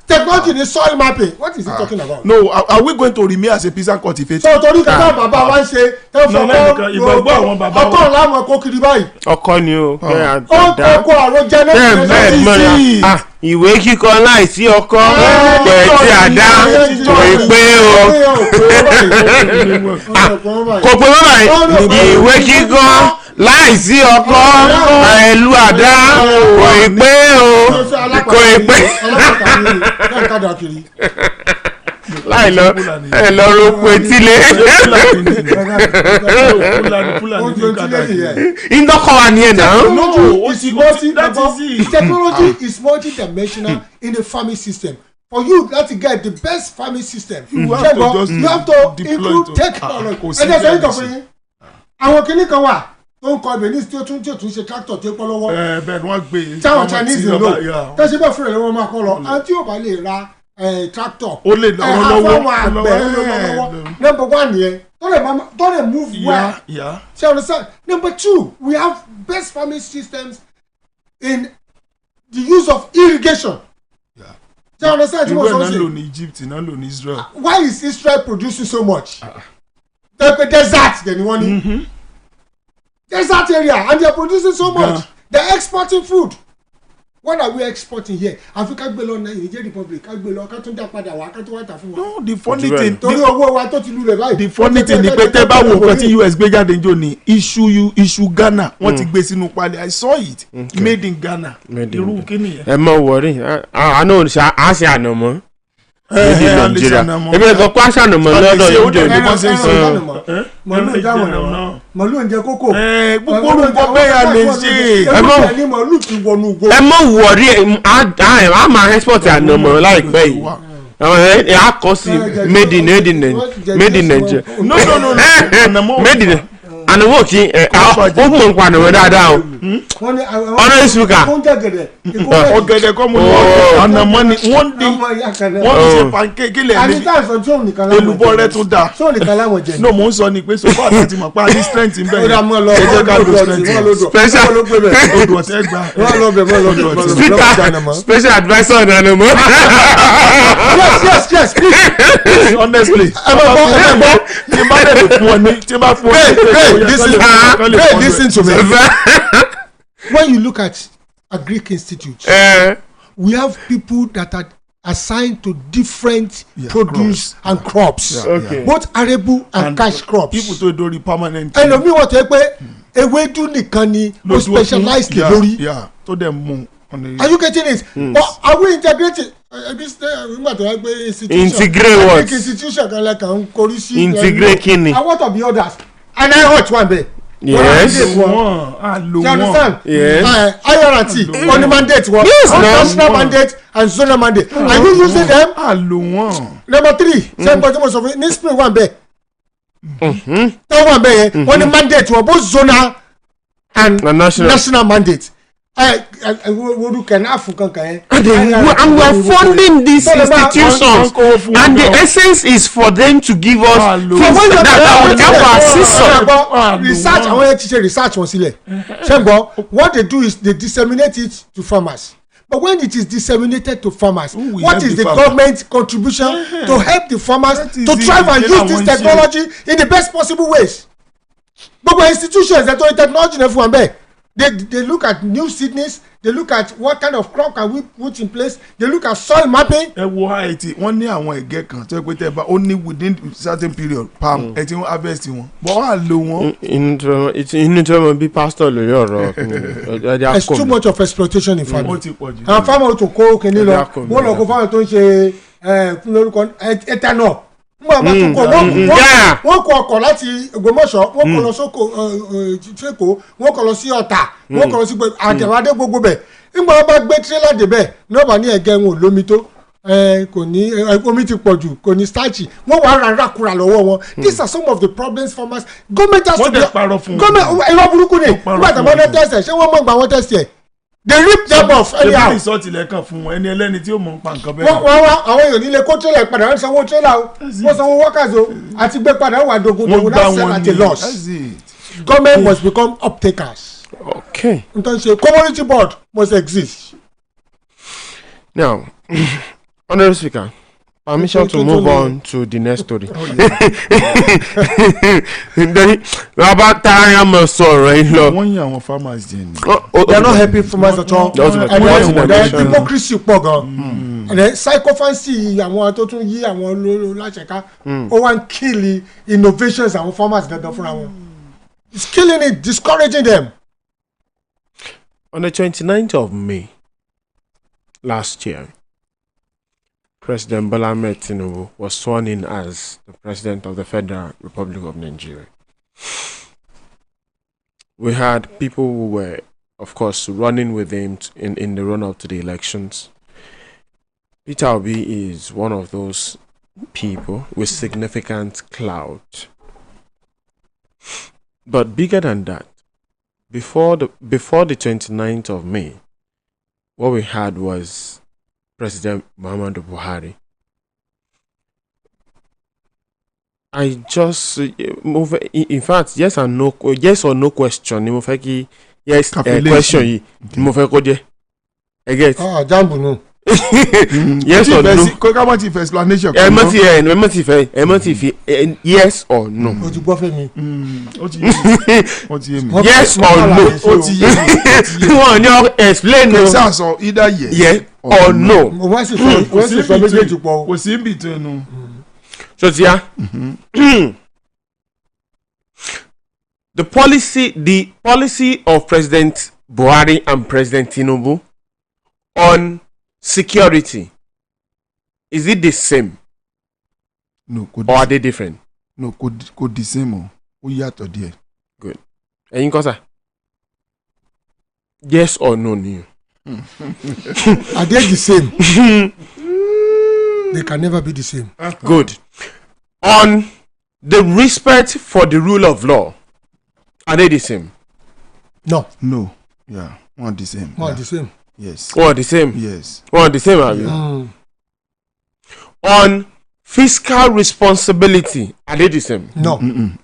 Technology ni soil mapping. What is he talking about? No, are we going to remain as a peasant cultivator? So torí kankan bàbá wa ń ṣe tẹ́ fọwọ́ ọkọ̀ làwọn kó kiri báyìí. Ọkọ ni o. Ọkọ̀ àròjẹ náà. Ìwé kíkọ láìsí ọkọ pẹ̀tì àdá kò pé o. Kò pé bàbá yìí ìwé kíkọ láìsí ọkọ pẹ̀lú àdá kò pé o. Kò pé. Láì lọ roko etílé. Indọ́kọ̀ wa ni ẹ̀ náà. Technology is multi-dimensional in the farming system. For you to get the best farming system, you have to include technology. And that's what I'm saying. Àwọn kìnnì kan wà tó ń kọ Benin tí ó tún ṣe tractor tó pọ́ lọ́wọ́. Bẹ́ẹ̀ ni wọ́n gbé. Táwọn Chinese lò tẹ́sí bẹ́ẹ̀ fúnra ẹ̀ lọ́wọ́ máa kọ́ lọ. Àti ò bá lè ra tractor. Ó lè lọ́wọ́ lọ́wọ́. Number one yẹn don't move well. So you understand? Number two, we have best farming systems in the use of irrigation. So you understand? In Egypt, in Israel. Why is Israel producing so much? The desert, then you want desert area, and they are producing so much. They are exporting food. What are we exporting here? Africa gbé lọ Nigeria Republic, gbé lọ ká tún dá padà wá ká tún wá tà fún wa. No, the funny thing. Torí owó wa tó ti lulẹ̀ báyìí. The funny thing ni pé tẹ́ bá wo nǹkan tí US gbé jáde njó ni issue Ghana wọ́n ti gbé sínú pali. I saw it. Made in Ghana. Irú kíni yẹn. Ẹ má worry. Àná òrìṣà á ṣe ànàmọ́. Nàìjíríà èmi ẹ̀ sọ pé àṣà ànàmọ́ lọ́dọ̀ yóò jẹ́ òní. Màlúù ń jẹ kókò. Gbogbo olùkọ́ bẹ́ẹ̀ yà lè ṣe. Ẹ má worry a máa export ànàmọ́ láìpẹ́ yìí. A kọ́ sí made in Nigeria. No. Made in ànàmọ́ kí ó mọ̀ nǹkan ànàmọ́ dáadáa o. Ọ̀nà ìsúkà. Ọ̀gẹ̀dẹ̀ kọ́ mo ní ànàmọ́ ni wọ́n ṣe pancake lẹ̀ ní elubọ́ rẹ̀ tún dà. No, mo ń sọ ni pé so far láti mọ̀ pé a ní strength ń bẹ̀ yẹn. Ẹ jẹ́ ká lo strength. Special advisor on ànàmọ́. Yes, please. Honestly. Tí bá lè fún ọ ní tí bá fún ọ ní. Listen to me. When you look at Agric Institute, we have people that are assigned to different produce and crops, both arable and cash crops. People to do the permanent. And we want to pay ewédú nìkan ni ó specialized lórí. tó dẹ̀ mú. Are you getting it? But are we integrating? Integrate what? Institution kan like an korisi. Integrate kini. And what of the others? And I hot one be. Yes. You understand? Yes. IRT on the mandate one. Yes, national mandate and zonal mandate. Are you using them? Number 3. Same but most of it. This spring one be. That one be. On the mandate one both zonal and national mandate. And we are funding these institutions, and the essence is for them to give us that will help our system. Research, I want to teach research on Sile. What they do is they disseminate it to farmers. But when it is disseminated to farmers, what is the government contribution to help the farmers to thrive and use this technology in the best possible ways? But when institutions that are technology, they look at new seedlings, they look at what kind of crop can we put in place, they look at soil mapping. Wọ́n ní àwọn ẹ̀gẹ́ kan tó pé tẹ́ bá only within certain period palm ẹ ti wọ́n harvest wọn but wọ́n á lo wọn. inú tí wọ́n bí pastor lórí ọ̀rọ̀ there's too much of exploitation in farming. Ó ti pọ̀ jù. àwọn farmer tó kó kínní lọ wọ́n lọ kó farmer tó ń ṣe fún lórúkọ ethanol. wọ́n kó ọkọ̀ láti Ògbómọ̀ṣọ́ wọ́n kó lọ sóko Èkó wọ́n kó lọ sí Ọ̀tà wọ́n kó lọ sí àtẹ̀wádé gbogbo bẹ̀ nígbà wọ́n bá gbé tírélà débẹ̀ nọ́ọ̀bà ní ẹ̀gẹ́ wọn ò lómi tó kò ní omi ti pọ̀ jù kò ní starch wọ́n wà á ràkúrà lọ́wọ́ wọn. These are some of the problems farmers government has to be government irọ́ burúkú ni nígbà tí wọ́n test ẹ̀ ṣé wọ́n mọ̀ gbà wọ́n test ẹ̀. They rip them off anyhow. Ṣé ìsọ̀tì lẹ́kàn fún wọn ẹni ẹlẹ́ni tí ó mọ̀ nípa nǹkan bẹ́ẹ̀. wọ́n wá àwọn èèyàn nílé kó trailer padà wọ́n sanwó trailer o wọ́n sanwó workers o àti gbé padà wà dogun dogun láti sell at a loss. Government must become uptakers. Okay. Nǹkan ṣe community board must exist. Now, Honourable Speaker, permission to move on to the next story. Bàbá táyà mọ̀ sọ̀rọ̀ yìí lọ. Wọ́n yàn àwọn farmers jẹ ni. They are not helping farmers at all. They hypocrisy pọ̀ gan. And then psychophancy àwọn tó tún yí àwọn olóláṣẹ̀ká ó wá ń kill innovations àwọn farmers gangan fúnra wọn. It's killing it, discouraging them. On the 29th of May last year, President Bola Ahmed Tinubu was sworn in as the President of the Federal Republic of Nigeria. We had people who were, of course, running with him in the run-up to the elections. Peter Obi is one of those people with significant clout. But bigger than that, before the 29th of May, what we had was President Muhammadu Buhari. I just move. In fact, yes or no question. Yes, question. I get. Jambu no. Yes or no? Explanation. Yes or no? Yes or no? Explain no. Either yes or no. What's in between? So yeah. The policy of President Buhari and President Tinubu on security, is it the same? No. Or are they different? No, could the same. Good. And you sir? Yes or no? Are they the same? They can never be the same. Good. On the respect for the rule of law, are they the same? No. Yeah, one the same. One the same. Yes. One the same. Yes. One the same. Are you? On fiscal responsibility, are they the same? No. One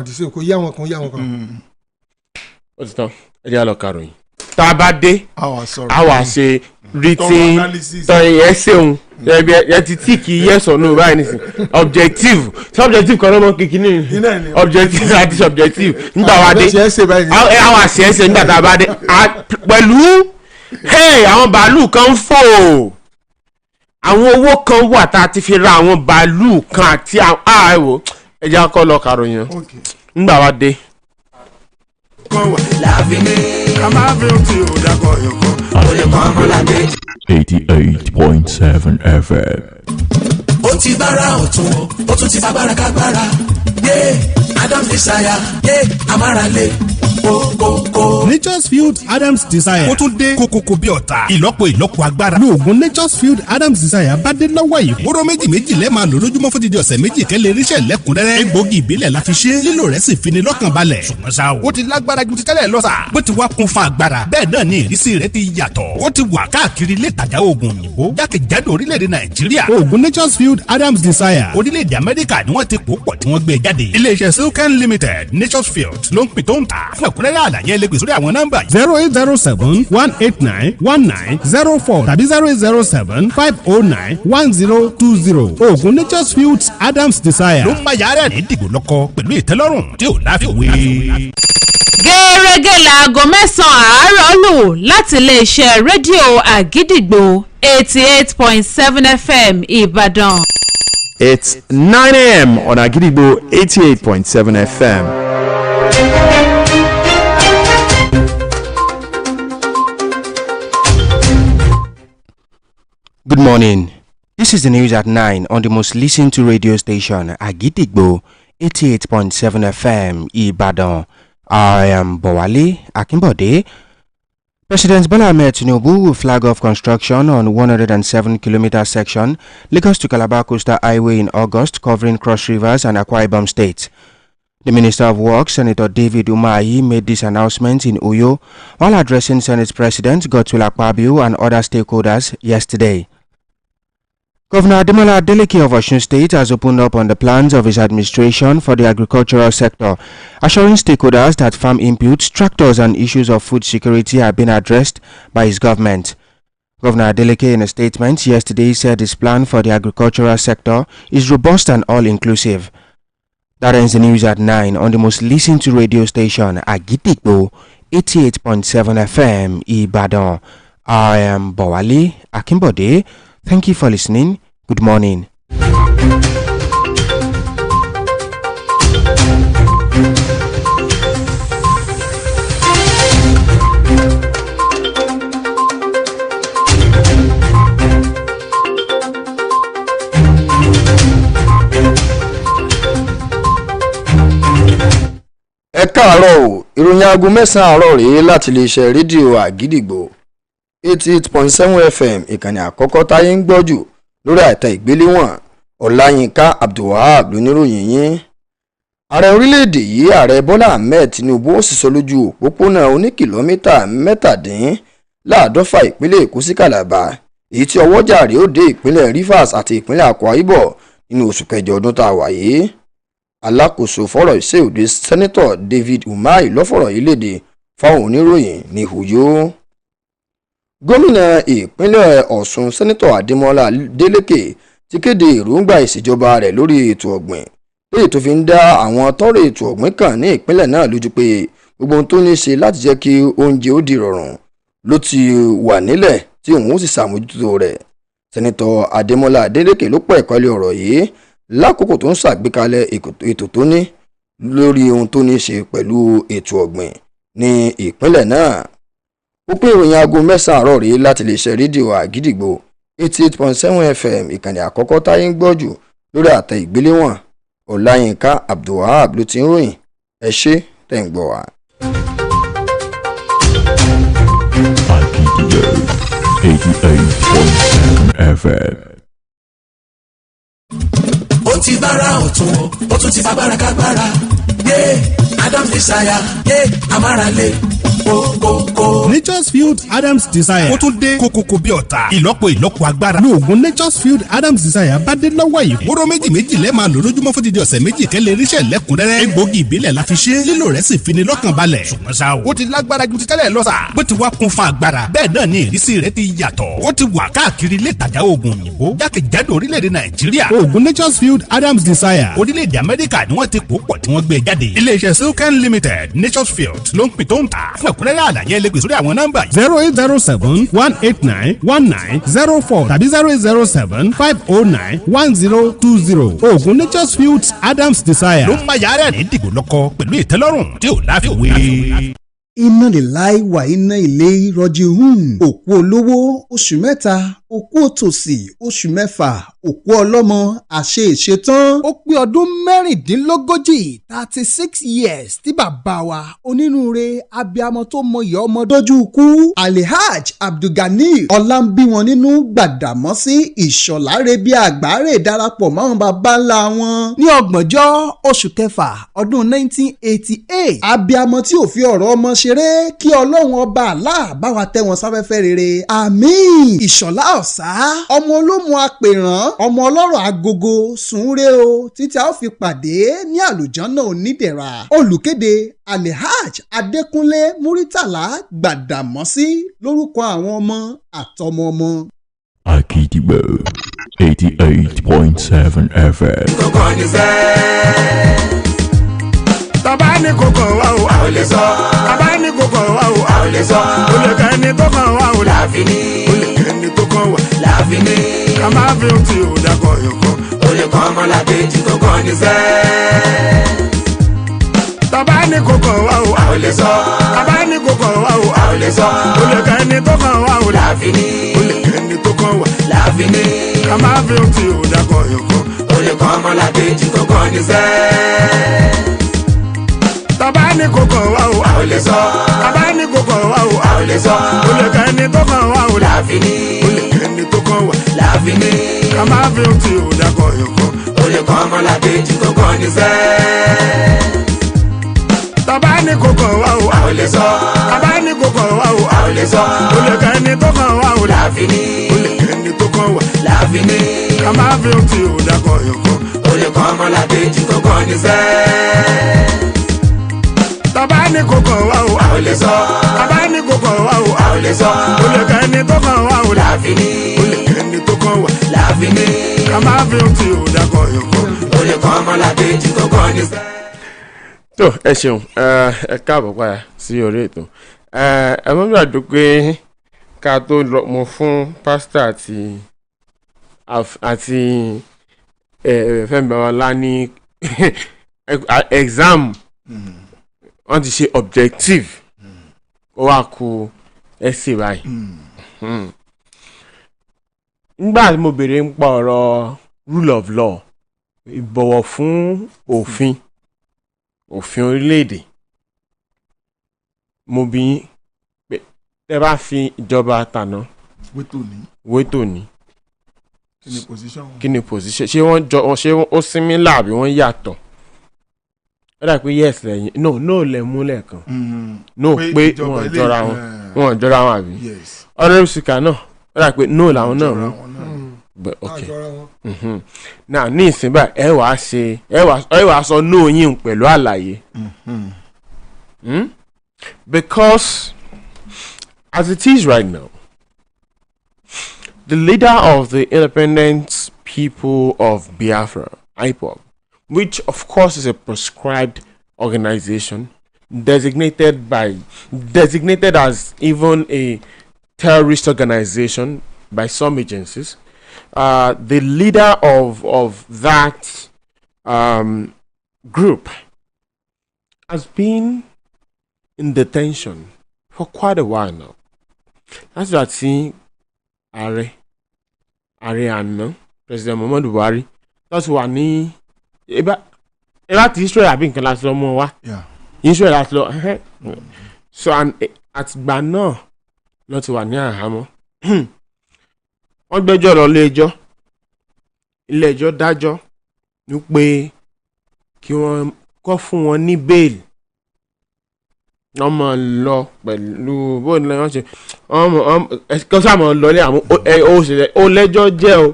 the same. What's that? Tabade. Our say written. Yes or no, right? Objective. Subjective kan kikini. Objective àti subjective. Our CS nígbà tá bá dé. Pẹ̀lú àwọn bàálù kan fò. Àwọn owó kan wà tá ti fi ra àwọn bàálù kan àti ẹwò ẹja kọ́ lọ kàròyìn. Nígbà wá dé. kan wà láfiní. ká má fi ti òdàkọ̀ yọ̀kọ̀. olè kan kó lágbèjì. 88.7 FM. ó ti bára ọ̀tún ó tún ti fagbára kágbára. Adam's Desire amárale kókókó. Nature's Field Adam's Desire. ó tún dé kókókó bí ọ̀tá. ìlọ́po agbára. lóògùn Nature's Field Adam's Desire bá dé lọ́wọ́ yìí. wóró méjì lẹ́ẹ̀ máa lò lójúmọ́ fún dídí ọ̀sẹ̀ méjì kẹ́lẹ́ irinṣẹ́ lẹ́kùnrẹ́rẹ́. egbògi ìbílẹ̀ la fi ṣe. lílò rẹ̀ sì fini lọ́kàn balẹ̀. ṣùgbọ́n ṣá o. ó ti lágbára ju ti tẹ́lẹ̀ lọ sà. bó ti wá kún fún agbára. bẹ́ẹ̀ náà ni ìrísí rẹ̀ ti yàtọ̀. ó ti wà káàkiri ilé ìtajà oògùn òyìnbó. jákèjádò orílẹ̀-èdè Nàìjíríà. oògùn Nature's Field Adam's Desire. orílẹ̀-èdè Amẹ́ríkà ni wọ́n ti pò pọ̀ tí wọ́n gbé jáde. iléeṣẹ́ Silken Limited Nature's Field ló ń pin tó ń ta. fún ẹ̀kúnrẹ́rẹ́ àlàyé ẹlẹ́gbẹ̀ sórí àwọn nọ́mbà 08071891904 tàbí 08075091020. oògùn Nature's Field Adam's Desire ló ń bá yàrá rẹ̀ dìgbò lọ́kọ pẹ̀lú ìtẹ́lọ́rùn tí ò láfiwé. gẹ́gẹ́ láago 9 àárọ̀ lù láti iléeṣẹ́ rédíò àgídìgbò 88.7 FM Ìbàdàn. It's 9 a.m. on Agidigbo 88.7 FM. Good morning. This is the news at 9 on the most listened to radio station, Agidigbo 88.7 FM, Ibadan. I am Bowale Akimbode. President Bola Ahmed Tinubu will flag off construction on 107-kilometer section Lagos to Calabar Coastal Highway in August, covering Cross Rivers and Akwa Ibom State. The Minister of Works, Senator David Umahi, made this announcement in Uyo while addressing Senate President Godswill Akpabio and other stakeholders yesterday. Governor Ademola Adeleke of Osun State has opened up on the plans of his administration for the agricultural sector, assuring stakeholders that farm inputs, tractors and issues of food security are being addressed by his government. Governor Adeleke, in a statement yesterday, said his plan for the agricultural sector is robust and all-inclusive. That ends the news at 9 on the most listened to radio station, Agidigbo 88.7 FM, Ibadan. I am Bowale Akimbode. Thank you for listening. Good morning. Ẹ káàárọ̀ o, ìròyìn aago 9 àárọ̀ rèé láti iléeṣẹ́ rédíò Àgídìgbò 88.7 FM ìkànnì àkọ́kọ́ táyé ń gbọ́ jù lórí àìtà ìgbéléwọ̀n. Ọláyínká Abdulwahab lóníròyìn yín. Ààrẹ orílẹ̀-èdè yìí ààrẹ Bọ́lá Ahmed Tinubu ó sì sọ lójú òpópónà oníkìlómítà 17 ìpínlẹ̀ Èkó sí Calabar, èyí tí ọwọ́jà rẹ̀ ó dé ìpínlẹ̀ Rivers àti ìpínlẹ̀ Akwa Ibom nínú oṣù kẹjọ ọdún tá a wà yìí. Alákòóso fọ́rọ̀ ìṣèòde Sẹ́nẹ́tọ̀ David Umahi ló fọ̀rọ̀ yìí léde fáwọn oníròyìn ní Uyo. Gómìnà ìpínlẹ̀ Ọ̀ṣun Sẹ́nẹ́tọ̀ Adémọ́lá Adélékè ti kéde èròǹgbà ìṣèjọba rẹ̀ lórí ètò ọ̀gbìn, léyìí tó fi ń dá àwọn tọ́rọ̀ ètò ọ̀gbìn kan ní ìpínlẹ̀ náà lójú pé gbogbo ohun tó ní ṣe láti jẹ́ kí oúnjẹ ó di rọrùn ló ti wà nílẹ̀ tí òun ó sì ṣàmójútó rẹ̀. Sẹ́nẹ́tọ̀ Adémọ́lá Adélékè ló pọ̀ ìkọ́lé ọ̀rọ̀ yìí lákòókò tó ń ṣàgbékalẹ̀ ètò tó ní lórí ohun tó ní ṣe pẹ̀lú ètò ọ̀gbìn ní ìpínlẹ̀ náà. Ó pín ìròyìn aago 9 àárọ̀ rèé láti lè ṣe rédíò Àgídìgbò 88.7 FM ìkànnì àkọ́kọ́ táyé ń gbọ́ jù lórí àtẹ ìgbéléwọ̀n. Ọláyínká Abdulwahab ló ti ń ròyìn. Ẹ ṣé tẹ́ ń gbọ́ wa. Àgídìgbò 88.7 FM. ó ti bára ọ̀tún ó tún ti fagbára kágbára. Adam's Desire amárale kókókó. Nature's Field Adam's Desire ó tún dé kókókó bí ọ̀tá. ìlọ́po agbára. lóògùn Nature's Field Adam's Desire bá dé lọ́wọ́ yìí. wóró méjì lẹ́ẹ̀ máa lò lójúmọ́ fún dídí ọ̀sẹ̀ méjì kẹ́lẹ́ irinṣẹ́ lẹ́kùnrẹ́rẹ́. egbògi ìbílẹ̀ la fi ṣe. lílò rẹ̀ sì fini lọ́kàn balẹ̀. ṣùgbọ́n ṣá o. ó ti lágbára ju ti tẹ́lẹ̀ lọ sà. bó ti wá kún fún agbára. bẹ́ẹ̀ náà ni ìrísí rẹ̀ ti yàtọ̀. ó ti wà káàkiri ilé ìtajà oògùn òyìnbó. jákèjádò orílẹ̀-èdè Nàìjíríà. oògùn Nature's Field Adam's Desire. orílẹ̀-èdè Amẹ́ríkà ni wọ́n ti pò pọ̀ tí wọ́n gbé jáde. iléeṣẹ́ Silken Limited Nature's Field ló ń pin tó ń ta. fún ẹ̀kúnrẹ́rẹ́ àlàyé ẹlẹ́gbẹ̀ sórí àwọn nọ́mbà 08071891904 tàbí 08075091020. oògùn Nature's Field Adam's Desire ló ń bá yàrá rẹ̀ dìgbò lọ́kọ pẹ̀lú ìtẹ́lọ́rùn tí ò láfiwé. iná lè láì wà iná ilé rọjí òkú olówó oṣù mẹ́ta òkú òtòṣì oṣù mẹ́fà òkú ọlọ́mọ àṣẹ ìṣetán. ó pé ọdún mẹ́rìndínlógójì 36 years tí bàbá wa onínúure abiyamọ tó mọyì ọmọ dójú ikú alihaj abdulgani ọlámbíwọn nínú gbàdámọ́sí ìṣọ̀láre bíi àgbáre darapọ̀ máwọn bàbá ńlá wọn ní ọgbọ̀njọ́ oṣù kẹfà ọdún 1988. abiyamọ tí ò fi ọ̀rọ̀ ọmọ ṣeré kí ọlọ́run ọba àlá bá wa tẹ́ wọn sáfẹ́fẹ́ rere àmín. ìṣọ̀lá ọ̀sá ọmọ olómù apèrán ọmọ ọlọ́rọ̀ agogo sùnre o títí a ó fi pàdé ní àlùjọ́nà onídẹ̀ra. olùkéde alihaj adékúnlé muritàlá gbàdámọ́sí lórúkọ àwọn ọmọ àtọmọ ọmọ. Agidigbo 88.7 FM. kókó ní sẹ́ẹ̀. tàbá ní kókó wa o a ò lè sọ. tàbá ní kókó wa o a ò lè sọ. o lè kẹ́ ẹni tó kàn wá o láàfin ní. o lè kẹ́ ẹni tó kàn wá láàfin ní. ká má fi ohun tí ò dákọ̀ yọ̀kọ̀. o lè kọ́ ọmọlàkejì kókó ní sẹ́ẹ̀. tàbá ní kókó wa o a ò lè sọ. tàbá ní kókó wa o a ò lè sọ. o lè kẹ́ ẹni tó kàn wá o láàfin ní. o lè kẹ́ ẹni tó kàn wá láàfin ní. ká má fi ohun tí ò dákọ̀ yọ̀kọ̀. o lè kọ́ ọmọlàkejì kókó ní sẹ́ẹ̀. tàbá ní kókó wa o a ò lè sọ. tàbá ní kókó wa o a ò lè sọ. o lè kẹ́ ẹni tó kàn wá o láàfin ní. o lè kẹ́ ẹni tó kàn wá láàfin ní. ká má fi ohun tí ò dákọ̀ yọ̀kọ̀. o lè kọ́ ọmọlàkejì kókó ní sẹ́ẹ̀. tàbá ní kókó wa o a ò lè sọ. tàbá ní kókó wa o a ò lè sọ. o lè kẹ́ ẹni tó kàn wá o láàfin ní. o lè kẹ́ ẹni tó kàn wá láàfin ní. ká má fi ohun tí ò dákọ̀ yọ̀kọ̀. o lè kọ́ ọmọlàkejì kókó ní sẹ́ẹ̀. tàbá ní kókó wa o a ò lè sọ. tàbá ní kókó wa o a ò lè sọ. o lè kẹ́ ẹni tó kàn wá o láàfin ní. o lè kẹ́ ẹni tó kàn wá láàfin ní. ká má fi ohun tí ò dákọ̀ yọ̀kọ̀. o lè kọ́ ọmọlàkejì kókó ní sẹ́ẹ̀. tó ẹ ṣeun ẹ káàbọ̀ padà sí orí ètò ẹ mọ́ bí àdó pé ká tó lọ mọ fún pásítọ̀ àti Fẹ́mi Babálá ní exam wọ́n ti ṣe objective ó wá kù essay báyìí nígbà tí mo béèrè ń pa ọ̀rọ̀ rule of law ìbọ̀wọ̀ fún òfin orílẹ̀-èdè mo bí pé tẹ́ bá fi ìjọba tàná wé tòní kí ni position ṣé wọ́n jọ ṣé ó similar àbí wọ́n yàtọ̀ ó dà pé yes lẹ́yìn no lẹ̀ mú lẹ́ẹ̀kan no pé wọ́n jọra wọn àbí honourable speaker náà ó dà pé no làwọn náà mú but okay now ní ìsìn báyìí ẹ wàá sọ no yín pẹ̀lú àlàyé because as it is right now the leader of the independent people of Biafra IPOB, which of course is a proscribed organization designated as even a terrorist organization by some agencies. The leader of that group has been in detention for quite a while now. That's what I see Ààrẹ àná President Muhammadu Buhari that's wà ní láti Israel àbí nǹkan láti lọ mọ́ wa Israel láti lọ so àtìgbà náà ló ti wà ní àhámọ́ wọ́n gbẹ́jọ́ lọ ilé ẹjọ́ dájọ́ ní pé kí wọ́n kọ́ fún wọn ní bail wọ́n máa lọ pẹ̀lú bóyá ni wọ́n ṣe kọ́ sáà máa lọ ní àwọn ó lẹ́jọ́ jẹ́ o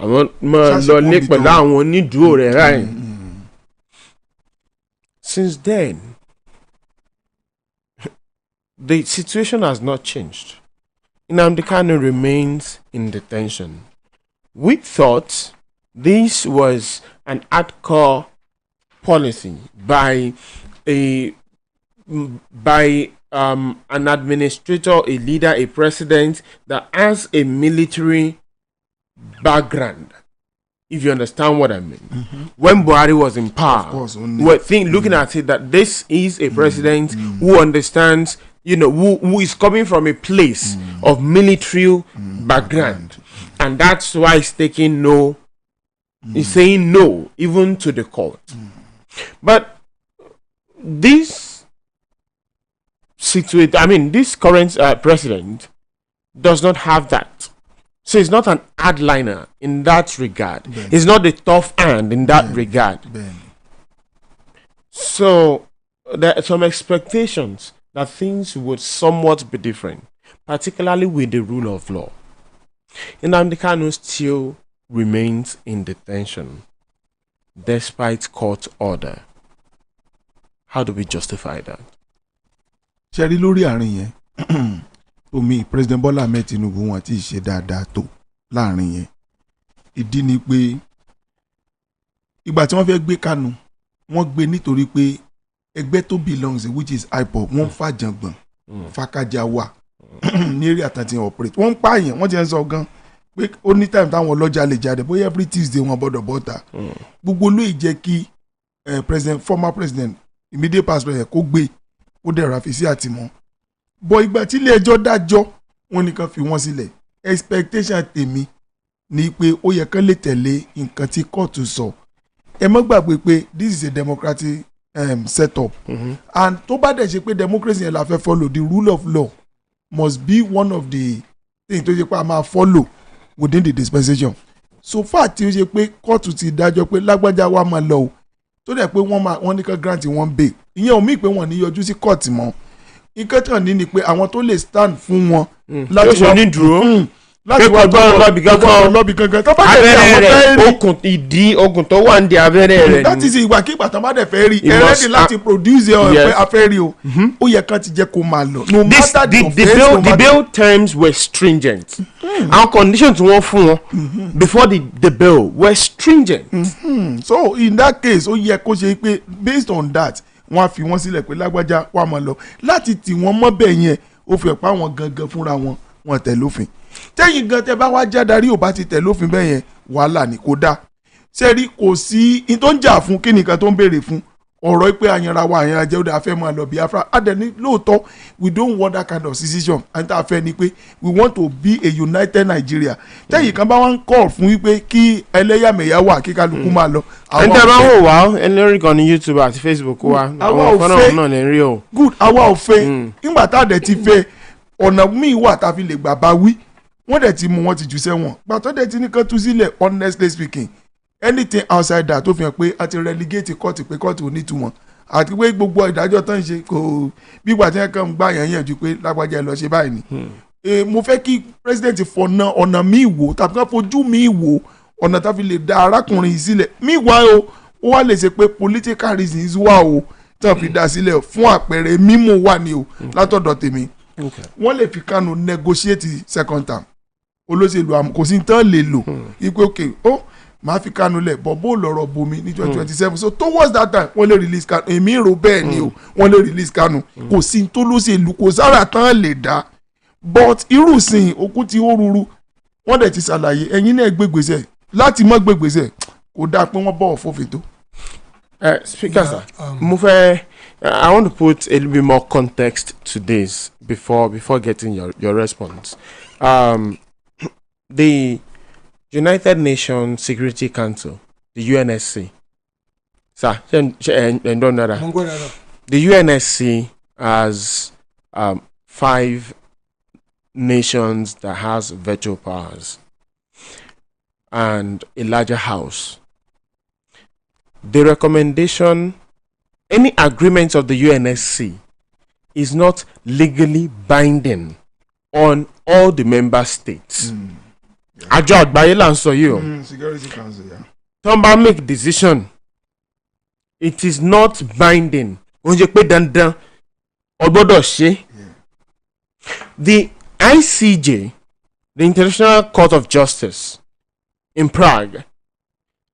àwọn máa lọ ní pẹ̀lú àwọn onídùúró rẹ̀ ráì. Since then the situation has not changed. Nnamdi Kanu remains in detention. We thought this was an hardcore policy by an administrator, a leader, a president that has a military background. if you understand what I mean. When Buhari was in power, we're looking at it that this is a president who understands, who is coming from a place of military background. And that's why he's taking no, he's saying no, even to the court. But this situation, this current president does not have that. So he's not an hardliner in that regard. He's not a tough hand in that regard. So there are some expectations that things would somewhat be different, particularly with the rule of law. Nnamdi Kanu still remains in detention despite court order. How do we justify that? Ṣẹ́rí lórí àárín yẹn omi President Bola Ahmed Tinubu wọn ti ṣe dáadáa tó láàrin yẹn. Ìdí ni pé ìgbà tí wọ́n fẹ́ gbé Kanu wọ́n gbé nítorí pé ẹgbẹ́ tó belongs which is IPOB wọ́n fàjàngbọ̀n fàkàjà wà ní area àtàntì operate wọ́n ń pààyàn wọ́n ti ń sọ gan pé ó ní time táwọn ọlọ́jà lè jáde bóyá every Tuesday wọn gbọ́dọ̀ bọ́ta gbogbo ló jẹ́ kí former president immediate past president kó gbé ó dẹ̀ra fi sí àtìmọ́ bọ̀ ìgbà tí ilé ẹjọ́ dájọ́ wọn nìkan fi wọ́n sílẹ̀ expectation tèmi ni pé ó yẹ kán lè tẹ̀lé nǹkan tí kóòtù sọ ẹ má gbàgbé pé this is a democratic setup and tó bá dẹ̀ ṣe pé democracy yẹn la fẹ́ follow the rule of law must be one of the things tó ṣe pé a máa follow within the dispensation so far tí ó ṣe pé kóòtù ti dájọ́ pé lágbájá wa máa lọ o tó dẹ̀ pé wọ́n ní kan grant wọn bail ìyẹn ò mí pé wọ́n ní yọjú sí kóòtù mọ́ nǹkan tí wọ́n ní ni pé àwọn tó lè stand fún wọn láti wọ́n ní dúró láti wá gbọ́ lọ́bì kankan tó bá dẹ̀ àwọn fẹ́ rí okùn ìdí okùn tó wà ní di abẹ́rẹ́ rẹ̀ láti ṣe ìgbàkigbà tó bá dẹ̀ fẹ́ rí ẹ̀rẹ́dì láti produce ẹ̀ afẹ́ rí o ó yẹ kán ti jẹ́ kó máa lọ. no matter the offence the bail terms were stringent our conditions wọ́n fún wọn before the bail were stringent. So in that case ó yẹ kó ṣe pé based on that wọ́n á fi wọ́n sílẹ̀ pé lágbájá wà máa lọ láti tì wọ́n mọ́ bẹ́ẹ̀ yẹn ó fi ẹ̀pá wọn gangan fúnra wọn tẹ̀ lófin tẹ́yìn gan tẹ́ bá wá jádarí ò bá ti tẹ̀ lófin bẹ́ẹ̀ yẹn wàhálà ni kò dáa sẹ́rí kò sí in tó ń jà fún kí nìkan tó ń béèrè fún ọ̀rọ̀ pé àyànra jẹ́ ó dáa fẹ́ máa lọ Biafra adẹ̀ni lóòótọ́ we don't want that kind of decision and tá a fẹ́ ni pé we want to be a united Nigeria tẹ́yìn kan bá wá ń call fún wípé kí ẹlẹ́yàmẹ̀yà wà kí kálukú máa lọ. ẹni tẹ́ bá wò wá ẹni lórí kan ní YouTube àti Facebook wa àwọn ọ̀fọ́nà náà lè rí o. good àwa ò fẹ́ nígbà tá a dẹ̀ ti fẹ́ ọ̀nà míì wà tá a fi lè gbà bá wí wọ́n dẹ̀ ti mú wọn ti jù sẹ́wọ̀n gbàtọ́ dẹ̀ ti ní kán tú sílẹ̀ honestly speaking anything outside that tó fi hàn pé a ti relegate court pé court ò ní túmọ̀ àti pé gbogbo ìdájọ́ tó ń ṣe kò bí ìgbà tí wọ́n kàn ń gbà yẹn yẹn ju pé lágbájá ẹ lọ ṣe báyìí ni. mo fẹ́ kí president fọ̀nà ọ̀nà míì wò tàbí ká fojú míì wò ọ̀nà tá fi lè da arákùnrin yìí sílẹ̀ míì wá o ó wá lè ṣe pé political reasons wà o tí wọ́n fi dá sílẹ̀ fún àpẹẹrẹ mímú wà ní o látọ̀dọ̀ tèmi wọ́n lè fi Kanu negotiate second term olóṣèlú kò sí tán lè lò ipe òkè ó máa fi Kanu lẹ̀ bọ̀ bó lọ́rọ̀ bomi ní 2027 so towards that time wọ́n lè release Kanu èmi rò bẹ́ẹ̀ ni o wọ́n lè release Kanu kò sí tó lóṣèlú kò sára tán lè dá but irú sìn okun tí ó ruru wọ́n dẹ̀ ti ṣàlàyé ẹ̀yin náà gbégbèsè láti mọ́ gbégbèsè kò dáa pé wọ́n bọ̀wọ̀ fòfin tó. Speaker sir mo fẹ́ I want to put a little bit more context to this before getting your response. The United Nations Security Council, the UNSC. Sir, the UNSC has 5 nations that has veto powers and a larger house. The recommendation, any agreement of the UNSC is not legally binding on all the member states. Àjọ àgbáyé là ń sọ yìí o. Security Council, yeah. Tó bá make decision, it is not binding. Ó ń jẹ́ pé dandan ó gbọ́dọ̀ ṣe. The ICJ, the International Court of Justice in Prague,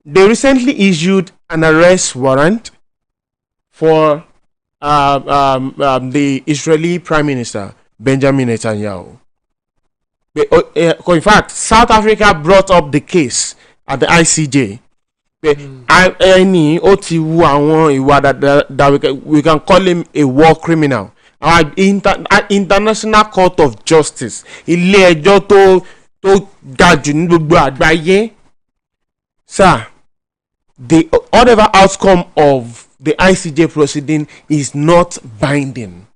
they recently issued an arrest warrant for the Israeli Prime Minister Benjamin Netanyahu. In fact, South Africa brought up the case at the ICJ. Ẹni ó ti wu àwọn ìwà that we can call him a war criminal. Our International Court of Justice, ilé ẹjọ́ tó ga jù ní gbogbo àgbáyé. Sir, the whatever outcome of the ICJ proceeding is not binding.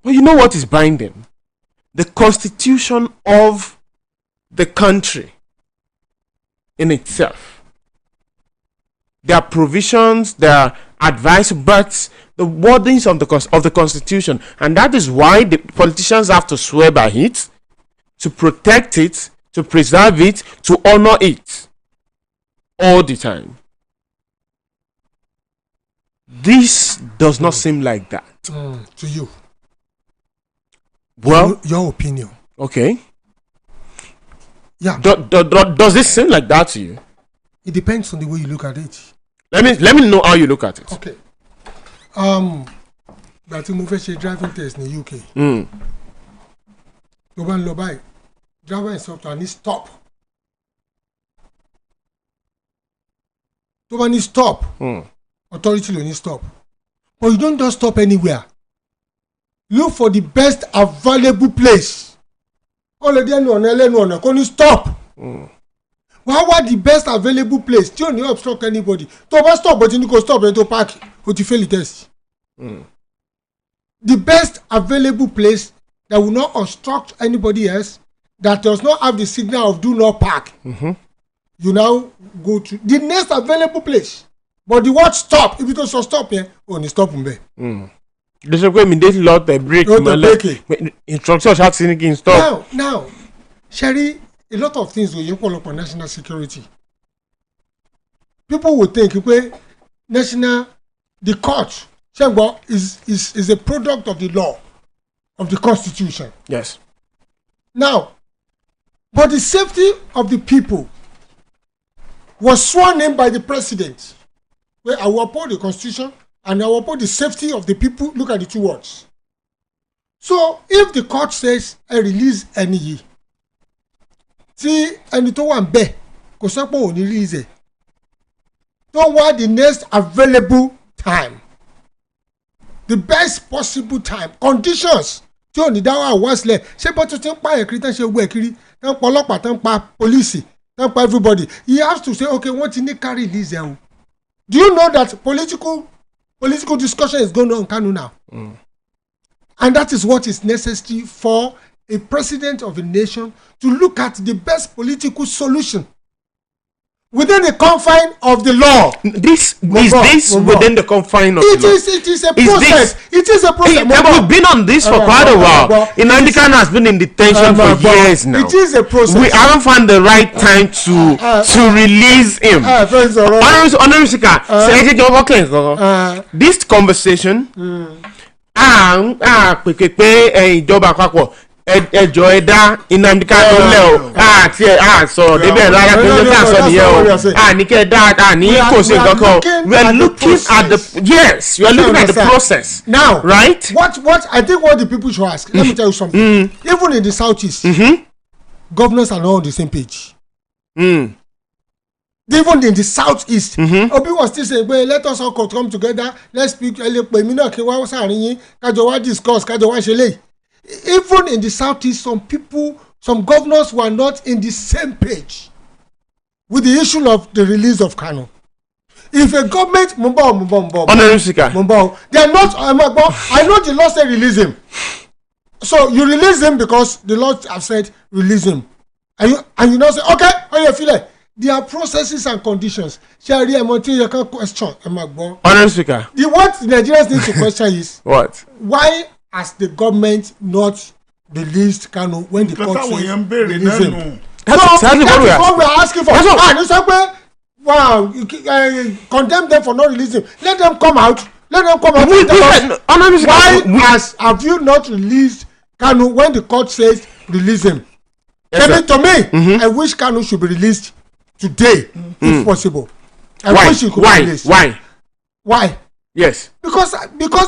But you know what is binding? The constitution of the country in itself. There are provisions, there are advice, but the wordings of the constitution, and that is why the politicians have to swear by it, to protect it, to preserve it, to honor it all the time. This does not seem like that to you. Well, your opinion. Okay. Yeah. Does this seem like that to you? It depends on the way you look at it. Let me know how you look at it. Okay. That you move a driving test in the UK. You want to buy driver instructor need stop. You want to stop. Authority will need stop. But you don't just stop anywhere. Look for the best available place. Already no can stop. Why was the best available place? You don't obstruct anybody. To stop, but you go stop and to park. But you fail the test. The best available place that will not obstruct anybody else, that does not have the signal of do not park. You now go to the next available place. But the word stop, if it was stop here, only stop them. There's a way immediately lot the break. Instructions have seen stop. Now, Sherry, a lot of things will call up on national security. People would think the court is a product of the law, of the constitution. Yes. Now, but the safety of the people was sworn in by the president. Where I will uphold the constitution and I will uphold the safety of the people. Look at the two words. So if the court says I release any, see any to one be, because I won't release it. Don't want the next available time, the best possible time, conditions. Tí o ní dáwọ́ àwọ̀sílẹ̀ ṣé bó tuntun pa ẹ̀kiri tán ṣe gbọ́ ẹ̀kiri tán pa ọlọ́pàá tán pa police tán pa everybody. He has to say okay wọ́n ti ní ká release ẹ̀ o. Do you know that political discussion is going on in Kano now? And that is what is necessary for a president of a nation to look at the best political solution within the confine of the law. This within the confine of the law. It is a process. It is a process. We've been on this for quite a while. Inandikan has been in detention for years now. It is a process. We haven't found the right time to release him. This conversation, ìjọba àpapọ̀ ẹjọ́ ẹ̀dá Nnamdi lẹ́ o àti sọ̀rọ̀ débẹ̀ rárá pé ló dá sọ nìyẹn o ní kẹ́ dá ní kò sí nǹkan kan. We are looking at the process now, right? What I think what the people should ask. Let me tell you something. Even in the southeast, governors are not on the same page. Even in the southeast, Obi was still saying, well, let us all come together, let's speak. Discuss. Even in the southeast, some governors were not in the same page with the issue of the release of Kano. If a government, they are not. I know the law said release him, so you release him because the law have said release him, and you now say okay, how you feel it? There are processes and conditions. Shari, I'm going to question. Honorable Speaker. What Nigerians need to question is what? Why has the government not released Kano when the court says release him? That's exactly what we are asking for. Wow, condemn them for not releasing. Let them come out. Why have you not released Kano when the court says release him? Yes, to me, I wish Kano should be released today, if possible. I wish he could be released. Why? Yes. Because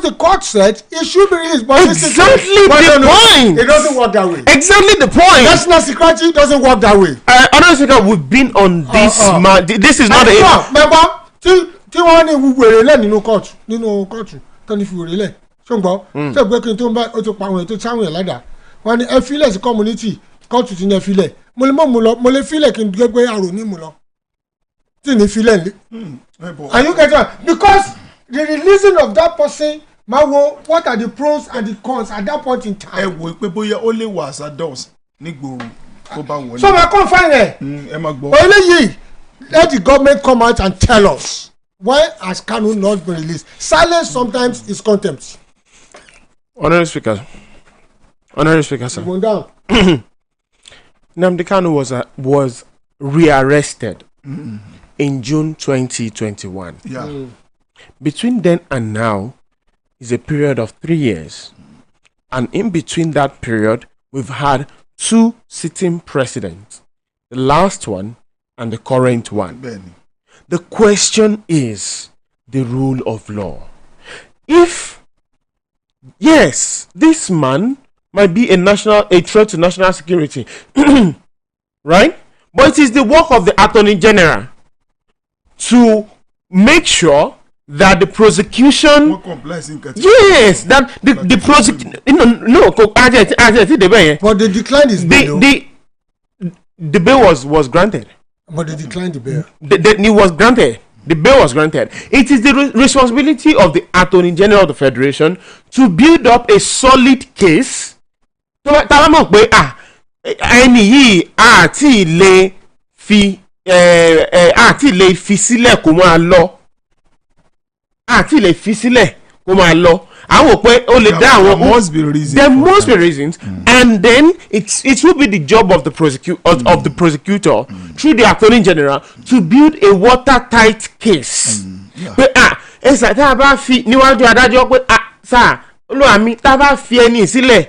the court said it should be released. But exactly the point. It doesn't work that way. Exactly the point. National security doesn't work that way. Honestly, we've been on this. This is not a. Remember, tí wọ́n ní wèrè lẹ́ nínú kóòtù tó ní fi wèrè lẹ̀ ṣùgbọ́n tí ẹgbẹ́ kí n tó ń bá ó ti pa àwọn ètò sáwọn yẹn ládàá wọ́n ní ẹ filẹ̀ sí community kóòtù ti ní ẹ filẹ̀ mo lè mọ̀ mu lọ mo lè filẹ̀ kí n gbé àrò ní mu lọ tí ní filẹ̀ lé. And you get that because the releasing of that person máa wo what are the pros and the cons at that point in time. ẹ wo pé bóyá ó lè wà as adults nígboro tó bá wọlé. So ma kàn fáìn rẹ̀ ẹ máa gbọ́. eléyìí let the government come out and tell us why has Kanu not been released. Silence sometimes is contempt. Honorary Speaker, sir. Going down. Nnamdi Kanu was rearrested in June 2021. Yeah. Between then and now is a period of 3 years. And in between that period, we've had 2 sitting presidents. The last one and the current one. Benny. The question is the rule of law. If, yes, this man might be a threat to national security, right? But it is the work of the Attorney General to make sure that the prosecution, yes, that the prosecution, but the decline is bail. The bail was granted. But they declined the bail. It was granted. The bail was granted. It is the responsibility of the Attorney General of the Federation to build up a solid case. Tàbá mọ̀ pé ẹni yìí àti lè fi sílẹ̀ kó máa lọ. Àti lè fi sílẹ̀ kó máa lọ. Àwọn pé ó lè dá àwọn. There must be reasons. There must be reasons, and then it will be the job of the prosecutor through the Attorney General to build a watertight case. Pé ẹ̀sà tá a bá fi níwájú adájọ́ pé sáà olúwa mi tá a bá fi ẹni sílẹ̀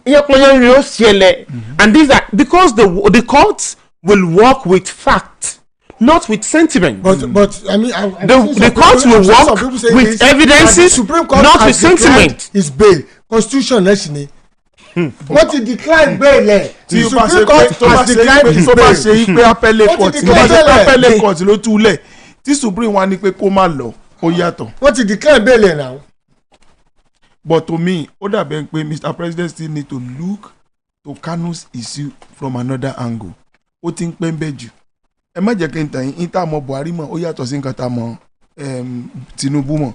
yẹ́pọ̀yẹ́ yóò ṣẹlẹ̀, and these are because the courts will work with fact. Not with sentiment. But I mean, the courts will work with evidences, not with sentiment. Is bail constitution nationally. What is decline bail? The Supreme Court has declined bail. Tó bá ṣe pé appellate court ló túlẹ̀ tí Supreme wá ní pé kó má lọ ó yàtọ̀. What is decline bail now? But to me, ó dàbẹ̀ pé Mr. President still need to look to Kanu's issue from another angle. Ó ti ń pẹ́ ń bẹ́ jù. Ẹ má jẹ́ kí n tàn yín tá a mọ Buhari mọ̀ ó yàtọ̀ sí nǹkan tá a mọ Tinubu mọ̀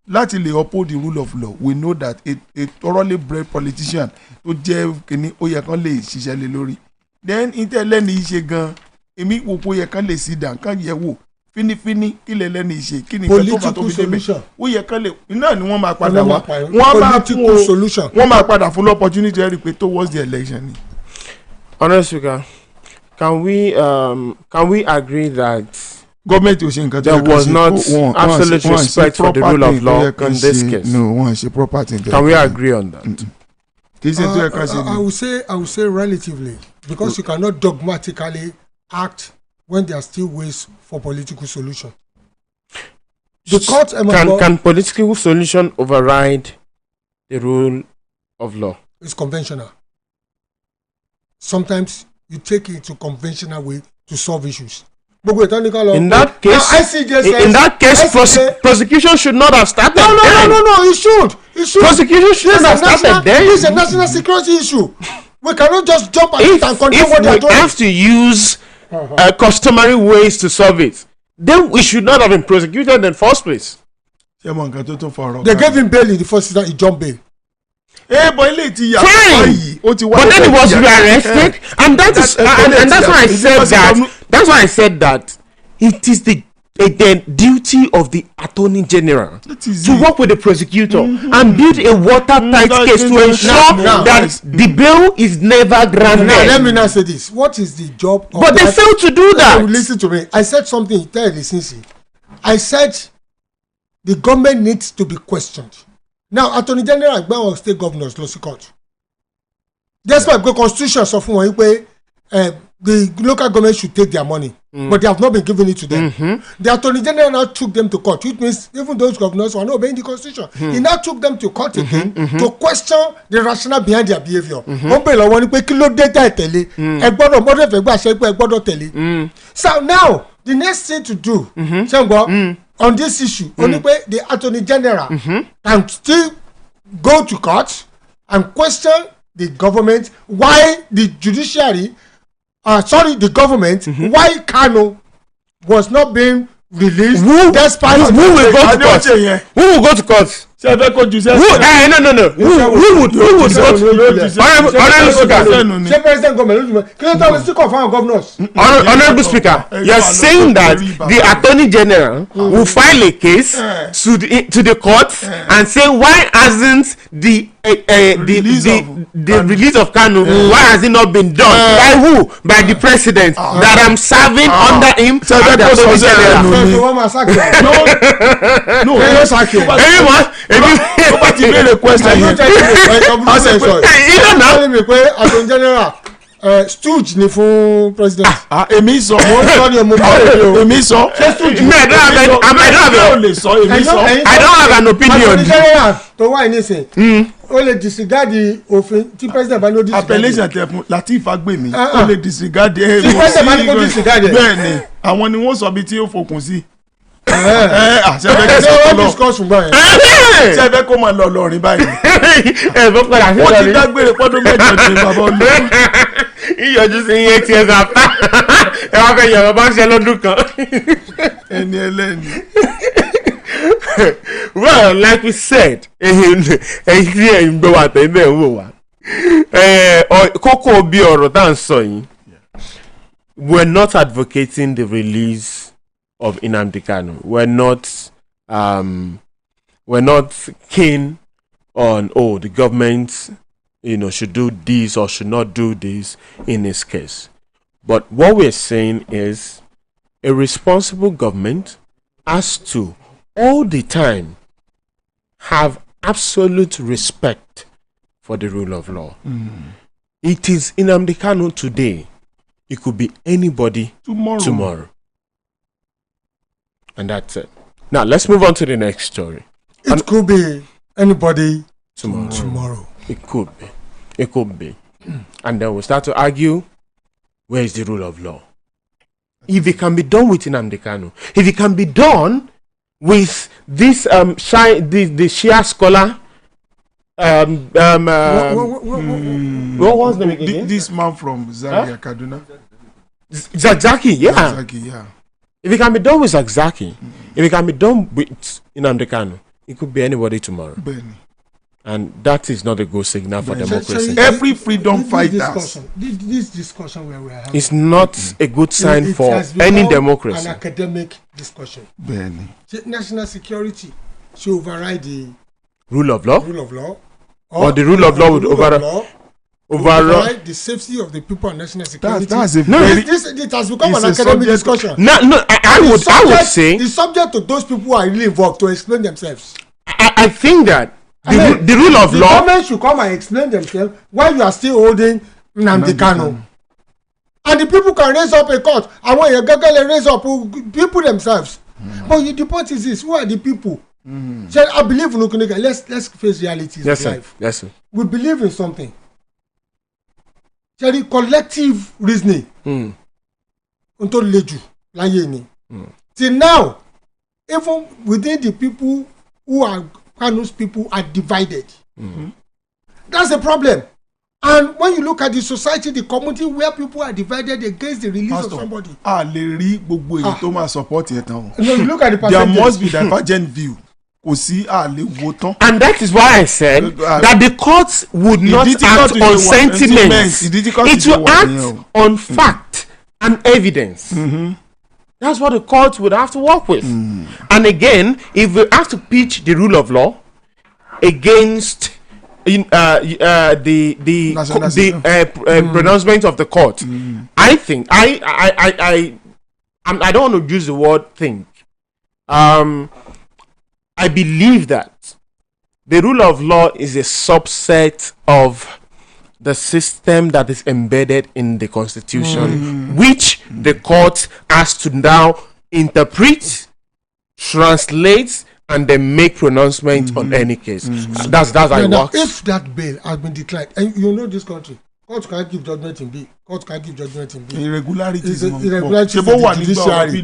láti lè uphold the rule of law. We know that a thoroughly bred politician tó jẹ́ kìíní ó yẹ kán lè ṣiṣẹ́ lé lórí. Then intẹ́lẹ́ni yìí ṣe gan èmi wò pé ó yẹ kán lè sit down kán yẹ wò fínífíní kí lè lẹ́ni yìí ṣe kí ni nǹkan tó bá tó fi débẹ̀ ó yẹ kán lè iná ni wọ́n máa padà wá wọ́n máa padà fún opportunity ẹ̀ rí pé towards the election ni. Honourable Speaker, can we agree that government there was not absolute respect for the rule of law in this case? No, one should property. Can we agree on that? I would say relatively, because you cannot dogmatically act when there are still ways for political solution. The court can political solution override the rule of law? It's conventional. Sometimes you take it to conventional way to solve issues. In that case, prosecution should not have started. No, it should. Prosecution should have started then. This is a national security issue. We cannot just jump at it and control what they are doing. If we have to use customary ways to solve it, then we should not have been prosecuted in the first place. They gave him bail in the first instance, he jumped bail. Fine, but then he was rearrested, and that's why I said that. That's why I said that it is the duty of the Attorney General to work with the prosecutor and build a watertight case to ensure that the bail is never granted. Now, let me now say this: what is the job of But they failed to do that. Listen to me. I said something. I said the government needs to be questioned. Now, Attorney General Agbawo state governors lọ sí court. That's why the constitution sọ fún wọn pé the local government should take their money, but they have not been giving it to them. The Attorney General now took them to court, which means even those governors who are not obeying the constitution, he now took them to court again to question the rationale behind their behaviour. So now the next thing to do, on this issue, only way the Attorney General can still go to court and question the government why the judiciary. The government, why Kano was not being released despite who will go to court? Who will go to court? No. Who would go to Honorable Speaker, you're saying that the Attorney General will file a case to the court and say why hasn't the release of Kanu, why has it not been done? By who? By the president that I'm serving under him. Nobody made a question. Stooge ni fún president. Èmi sọ. Èmi sọ. I don't have an opinion. tó wà nísìn ó lè disregard òfin tí president bá ní ó disregard. appellation tẹ̀kun Lateef Fagbemi ó lè disregard ẹ̀ tí president bá ní kó disregard ẹ̀. bẹ́ẹ̀ ni àwọn ni wọ́n sọ bí tí ó fokùn sí. Ṣé kó máa lọ lọrin báyìí. Wọ́n ti dágbére pọ́dún mẹ́jọ ní bàbá olú. Ìyọjú sí iye tí ẹ sà pa ẹ wá fẹ́ yọ̀rọ̀ bá ń ṣe lọ́dún kan. Ẹni ẹlẹ́ni. Well, like we said, ẹ̀yin tí ẹ̀yin gbọ́ wà tẹ̀yìn bẹ́ẹ̀ ń wò wá. Kókó bí ọ̀rọ̀ tá à ń sọ yìí, we're not advocating the release of Nnamdi Kanu. We're not keen on the government, should do this or should not do this in this case. But what we're saying is a responsible government has to all the time have absolute respect for the rule of law. It is Nnamdi Kanu today. It could be anybody tomorrow. And that's it. Now, let's move on to the next story. It could be anybody tomorrow. It could be. It could be. And then we'll start to argue, where is the rule of law? If it can be done with Nnamdi Kanu, if it can be done with this the Shia scholar, what was the name again? This man from Zaria, Kaduna. Zakzaki, yeah. Zakzaki, yeah. If it can be done with Zakzaki, if it can be done with Nnamdi Kanu, it could be anybody tomorrow. Benny. And that is not a good signal for democracy. Every freedom fighter. This discussion where we are having, it's not a good sign for any democracy. An academic discussion. Benny. National security should override the rule of law. Or the rule of law would override the safety of the people and national security. It has become an academic discussion. I would say the subject to those people who are really involved to explain themselves. I think that the rule of law. The government should come and explain themselves while you are still holding Nnamdi Kanu. And the people can raise up a court. And when you raise up people themselves. But the point is this: who are the people? So I believe in Okunika. Let's face realities of life. Yes, sir. We believe in something. The collective reasoning. Until leju láyé ni. Till now, even within the people who are Kanu's people are divided. That's the problem. And when you look at the society, the community where people are divided against the release of somebody. Lè rí gbogbo èyí tó máa support yẹn tán. No, you look at the There percentage. must be divergent view. Kò sí lè wo tán. And that is why I said that the courts would not act on sentiments. It will act on fact and evidence. That's what the courts would have to work with. And again, if we have to pitch the rule of law against the pronouncement of the court, I think I don't want to use the word think. I believe that the rule of law is a subset of the system that is embedded in the constitution, which the court has to now interpret, translate, and then make pronouncement on any case. That's how it works. If that bail has been declined, and you know this country, court can't give judgment in bail. Court can't give judgment in bail. Irregularities in the judiciary.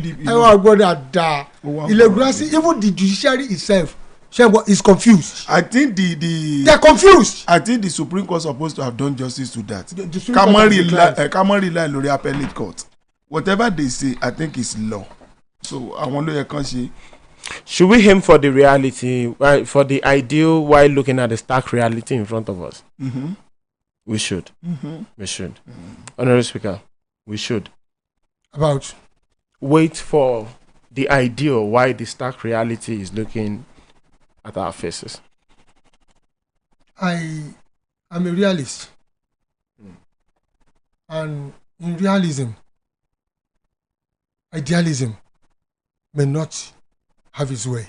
Irregularity, even the judiciary itself is confused. I think they're confused. I think the Supreme Court is supposed to have done justice to that. Come on, rely on the appellate court. Whatever they say, I think is law. So I wonder your country. Should we aim for the reality, for the ideal, while looking at the stark reality in front of us? We should. We should. Honorable Speaker, we should. About? Wait for the ideal, while the stark reality is looking at our faces. I'm a realist. And in realism, idealism may not have its way.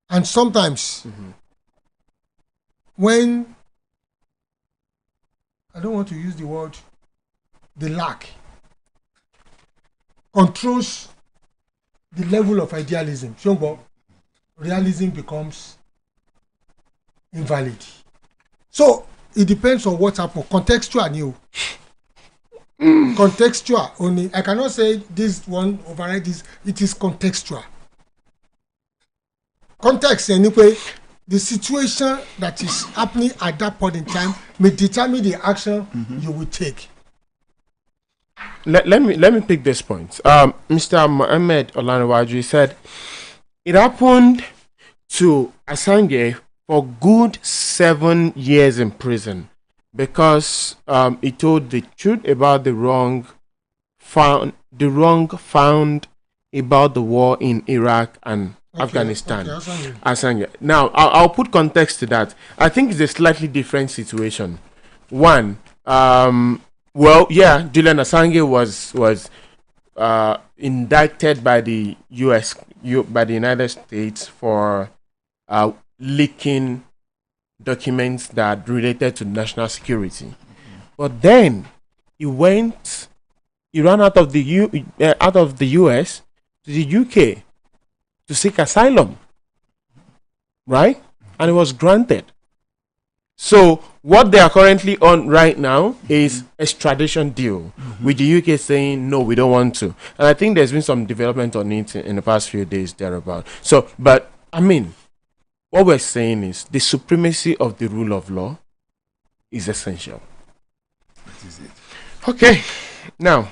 And sometimes, when, I don't want to use the word, the lack controls the level of idealism, realism becomes invalid. So it depends on what happens. Contextual new. Contextual only. I cannot say this one override this. It is contextual. Context anyway. The situation that is happening at that point in time may determine the action you will take. Let me pick this point. Mr. Mohammed Olanwaju said it happened to Assange for good 7 years in prison because he told the truth about the wrong found about the war in Iraq and Afghanistan. Okay, Assange. Now, I'll put context to that. I think it's a slightly different situation. One, Julian Assange was indicted by the by the United States for leaking documents that related to national security. But then he ran out of the US to the UK to seek asylum, right? And it was granted. So what they are currently on right now is extradition deal with the UK saying no, we don't want to. And I think there's been some development on it in the past few days thereabout. So, but I mean, what we're saying is the supremacy of the rule of law is essential. That is it. Okay, now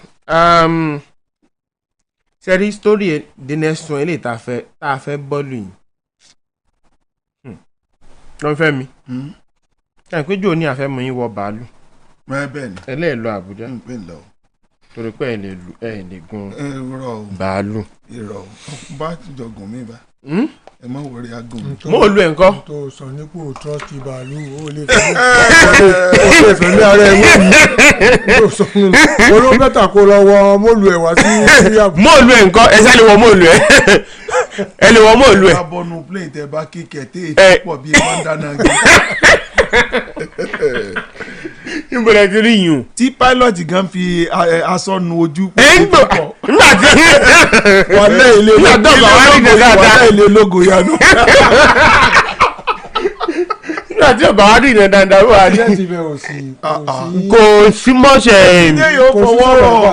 the story the next one tá fẹ́ bọ́ọ̀lù yìí. Lọ́n fẹ́ mi. Kàn pé jò ní àfẹ́ mọ̀ yín wọ bàálù. Bẹ́ẹ̀ ni. Ẹlẹ́ lọ Àbújá. Bẹ́ẹ̀ lọ. Torí pé ẹ lè gun bàálù. Irọ́ bá jọgùn mi bá. Ẹ má wọrí agùn. Mo lu ẹ̀ ńkọ́. Tó sọ nípò trust bàálù ó lè fẹ́ mi ara ẹ̀ wọ́n. Tó sọ nínú. Olú bẹ́tà kó lọ wọ mọ́ọ̀lù ẹ̀ wá sí Àbújá. Mọ́ọ̀lù ẹ̀ ńkọ́ ẹ̀sẹ̀ lè wọ mọ́ọ̀lù ẹ̀. Ẹ lè wọ mọ́ọ̀lù ẹ̀. Abọ́nu plane tẹ bá kíkẹ́ tẹ́ pọ̀ bí wọ́n dáná gbé. Ìbọ̀lẹ̀ ti rí yùn. Tí pilot gan fi aṣọ nu ojú. Nígbà tí wàlẹ́ ilé ológo yanu. Nígbà tí ọba wa rí ìrìn dandan wà ní. Kò sí mọ́ṣẹ́.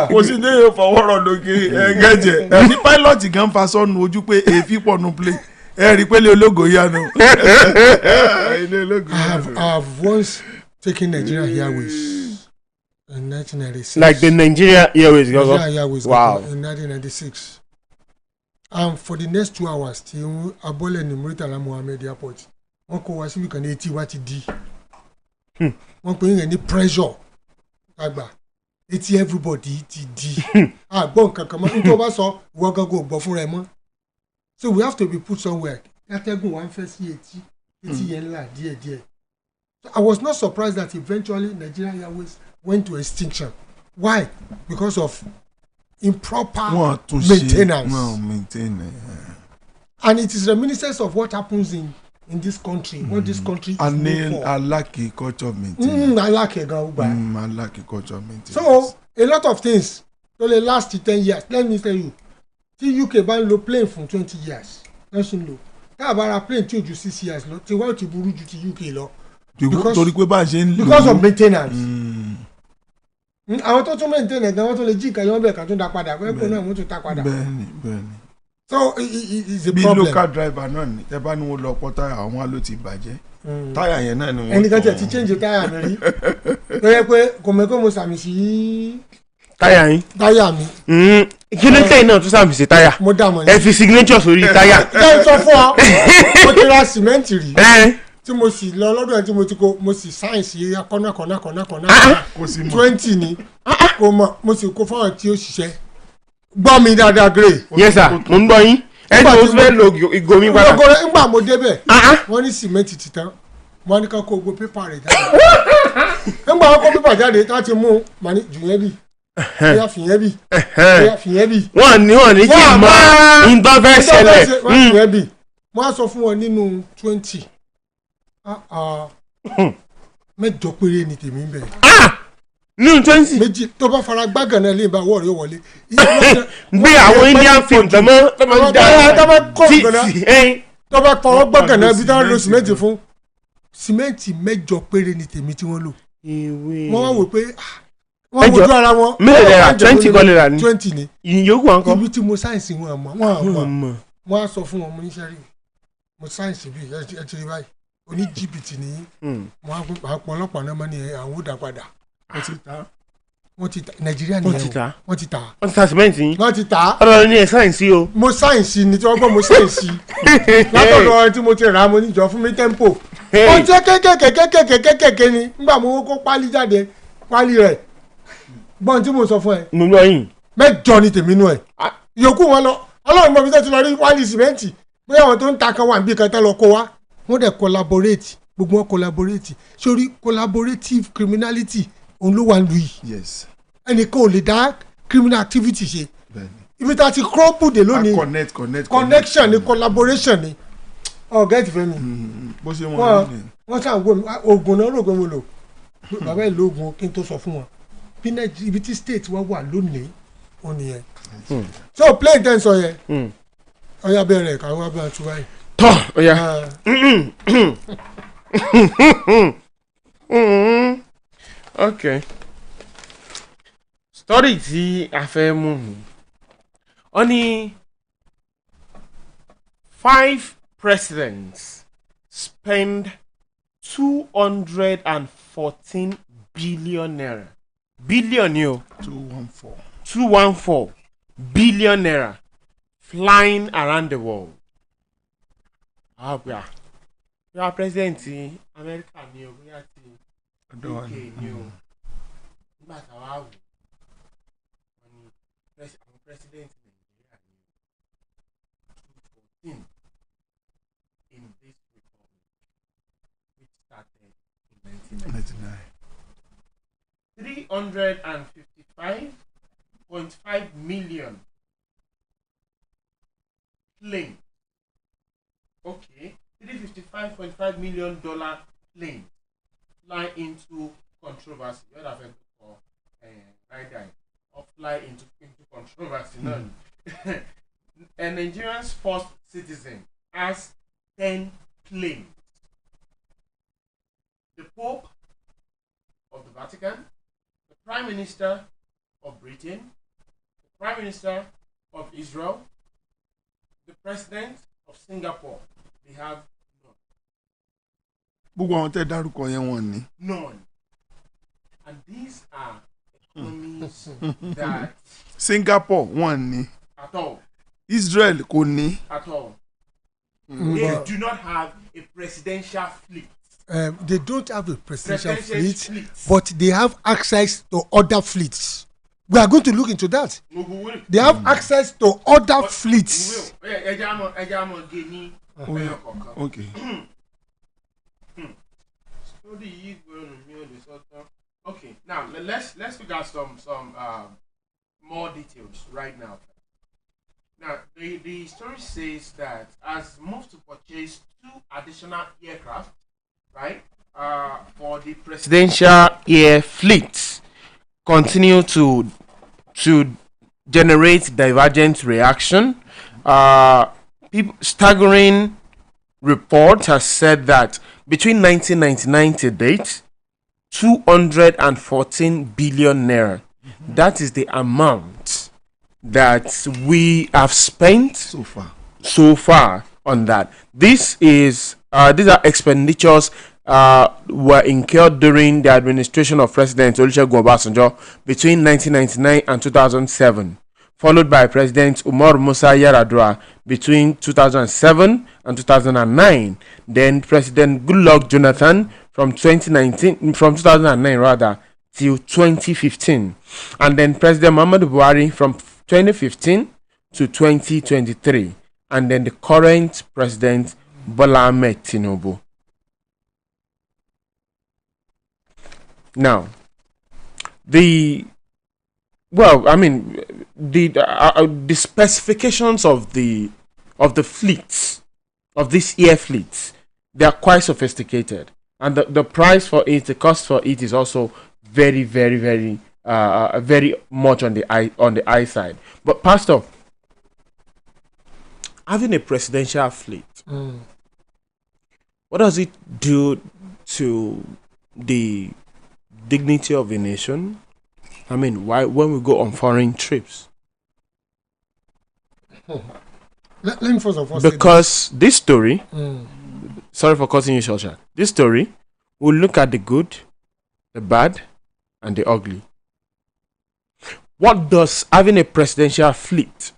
Kò sí ní yóò fọwọ́rọ̀ lókè ẹ̀gẹ́jẹ̀. Tí pilot gan fa aṣọ nu ojú pé èéfì pọ̀ nu plane. Ẹ rí pé ilé ológo yanu. I have once taken Nigeria Airways in 1996. Like the Nigeria Airways, Nigeria Airways, wow. In 1996. And for the next 2 hours, till Abole ni Muritala Mohammed Airport, wọ́n kó wá síbi kan ní etí wá ti di. Wọ́n pè é ní pressure. Àgbà etí everybody ti di. Àgbọ̀n kankan mọ́ nítorí wọ́n bá sọ ìwọ gangan gbọ́ fúnra ẹ̀ mọ́. So we have to be put somewhere. Atẹ́gùn wa ń fẹ́ sí etí yẹn ńlá díẹ̀díẹ̀. I was not surprised that eventually Nigeria Airways went to extinction. Why? Because of improper maintenance. Well, And it is reminiscence of what happens in in this country, what this country is and known for. I lack a culture of maintenance. I lack a culture of maintenance. So a lot of things tó lè last 10 years. Let me tell you, tí UK bá ń lo plane fún 20 years, lọ́sùn lò. Tá a bá ra plane tí ò ju 6 years lọ, tí wọ́n ti burú ju ti UK lọ. Torí pé bá a ṣe ń lò. Because of maintenance. Àwọn tó tún maintain ẹ̀ gan wọ́n tó lè jí ìkàyọ̀ ọ̀bẹ̀ kan tó dá padà pé kò náà mo tún ta padà. Bẹ́ẹ̀ni. So it's a bí problem. bí local driver náà ni ẹ bá ní wọn lọ pọ táyà àwọn á ló ti bàjẹ́ táyà yẹn náà ni wọn. ẹnìkan tẹ̀ ti change táyà mi rí tó yẹ pé kò mọ̀ pé mo sàmì sí táyà yín. táyà mi. kí ló tẹ̀yìn náà tún sàmì sí táyà. mo dà mọ́ ni. ẹ fi signature sórí táyà. ẹ sọ fún ọ mo ti ra sìmẹ́ǹtì rí tí mo sì lọ lọ́dọ̀ ẹ̀ tí mo ti kó mo sì sáyẹ̀nsì kọ́nà 20 ni kò mọ̀ mo sì kó fáwọn tí ó ṣiṣẹ́ gbọ́ mi dáadáa grey. yes sir mo ń gbọ́ yín ẹ tí mo fẹ́ lo ìgò mi padà. nígbà mo débẹ̀ wọ́n ní sìmẹ́ǹtì ti tán wọ́n ní ká kó gbogbo pépà rẹ̀ jáde nígbà wọn kó pépà jáde tá ti mú màá ní jù yẹn bì bóyá fìyẹn bì bóyá fìyẹn bì. wọ́n ní kí n mọ nǹkan fẹ́ ṣẹlẹ̀. wọ́n fìyẹn bì wọ́n á sọ fún wọn nínú 20 mẹ́jọ péré ni tèmi ń bẹ̀. nínú 20. méjì tó bá fara gbágàn náà lè bá wọ́ọ̀rì wọlé. bí àwọn indian film tó máa ń dá tó bá fọwọ́ gbágàn náà bí táwọn lo sìmẹ́ǹtì fún sìmẹ́ǹtì mẹ́jọ péré ni tèmi tí wọ́n lò. wọ́n wá wò pé wọ́n wojú ara wọn. mélòó lẹ́ra 20 kọ́ lẹ́ra ni 20 ni. ìyókù wọn kọ́. ibi tí mo sáyẹ̀nsì wọn àmọ́ wọ́n á sọ fún wọn mo ní sẹ́rí mo sáyẹ̀nsì bíi ẹ ti rí báyìí oní jìbìtì ni wọ́n á pọ̀ ọlọ́pàá náà mọ́ ni àwọn ò dá padà. wọ́n ti ta nàìjíríà nìyẹn o wọ́n ti ta sìmẹ́ǹtì yín. wọ́n ti ta. ọ̀rọ̀ ni ẹ̀ sáyẹ̀nsì o. mo sáyẹ̀nsì ni tí wọ́n gbọ́ mo sáyẹ̀nsì látọ̀dọ̀ tí mo ti rà á mo níjọ fún mi tempo. ó jẹ́ kékèké ni nígbà mo kó pálí jáde pálí rẹ̀ gbọ́n tí mo sọ fún ẹ. mo lọ yìn. mẹ́jọ ni tèmi nù ẹ̀ yòókù wọn lọ ọlọ́run mọ̀ mi tẹ́ ti lọ rí pálí sìmẹ́ǹtì bóyá àwọn tó ń ta kan wà níbi kan tẹ́ lọ kó wá wọ́n dẹ̀ collaborate gbogbo wọn collaborate sórí collaborative criminality òun ló wà lù yìí ẹnìkan ò lè dá criminal activity ṣe ibi tá a ti crumble dé lónìí connection ni collaboration ni ọ̀gá ìtìfẹ́ mi wọ́n ṣàn wo oògùn náà rògbò mo lò bàbá ẹ̀ lóògùn kí n tó sọ fún wọn bí ibi tí state wa wà lónìí ó nìyẹn so play ten sọ yẹn ọyá bẹ̀rẹ̀ káwọn wá bẹ̀rẹ̀ tún báyìí. tọ́ ọ̀yà okay story tí a fẹ́ mú mi ó ní 5 presidents spend 214 billion naira billion ni o 214 billion naira flying around the world. Yeah, president America ni o bóyá ti UK ni o nígbà táwa wò wọ́n ní àwọn president Nigeria ni 214 in this republic which started in 1999. 355.5 million plane. Okay, $355.5 million plane fly into controversy. You have to for right or fly into controversy. None. A Nigerian's first citizen has 10 planes. The Pope of the Vatican, the Prime Minister of Britain, the Prime Minister of Israel, the President of Singapore. They have none. Gbogbo àwọn tẹ́ dárúkọ yẹn wọ́n ní. None. And these are economies that. Singapore wọ́n ní. At all. Israel kò ní. At all. They do not have a presidential fleet. They don't have a presidential fleet, but they have access to other fleets. We are going to look into that. They have access to other fleets. Okay. Okay. Now let's look at some more details right now. Now The story says that has moved to purchase 2 additional aircraft, right, for the presidential air fleet, continue to generate divergent reaction. Staggering report has said that between 1999 to date, 214 billion naira. That is the amount that we have spent so far on that. These are expenditures were incurred during the administration of President Olusegun Obasanjo between 1999 and 2007, followed by President Umar Musa Yar'Adua between 2007 and 2009. Then President Goodluck Jonathan from 2009 rather till 2015, and then President Muhammadu Buhari from 2015 to 2023, and then the current President Bola Ahmed Tinubu. Now, the specifications of the fleets, of this air fleets, they are quite sophisticated, and the price for it, the cost for it is also very, very, very, very much on the eye side. But Pastor, having a presidential fleet, what does it do to the dignity of a nation? I mean, why when we go on foreign trips? Let me first of all because this story, sorry for cutting you short, this story will look at the good, the bad, and the ugly. What does having a presidential fleet,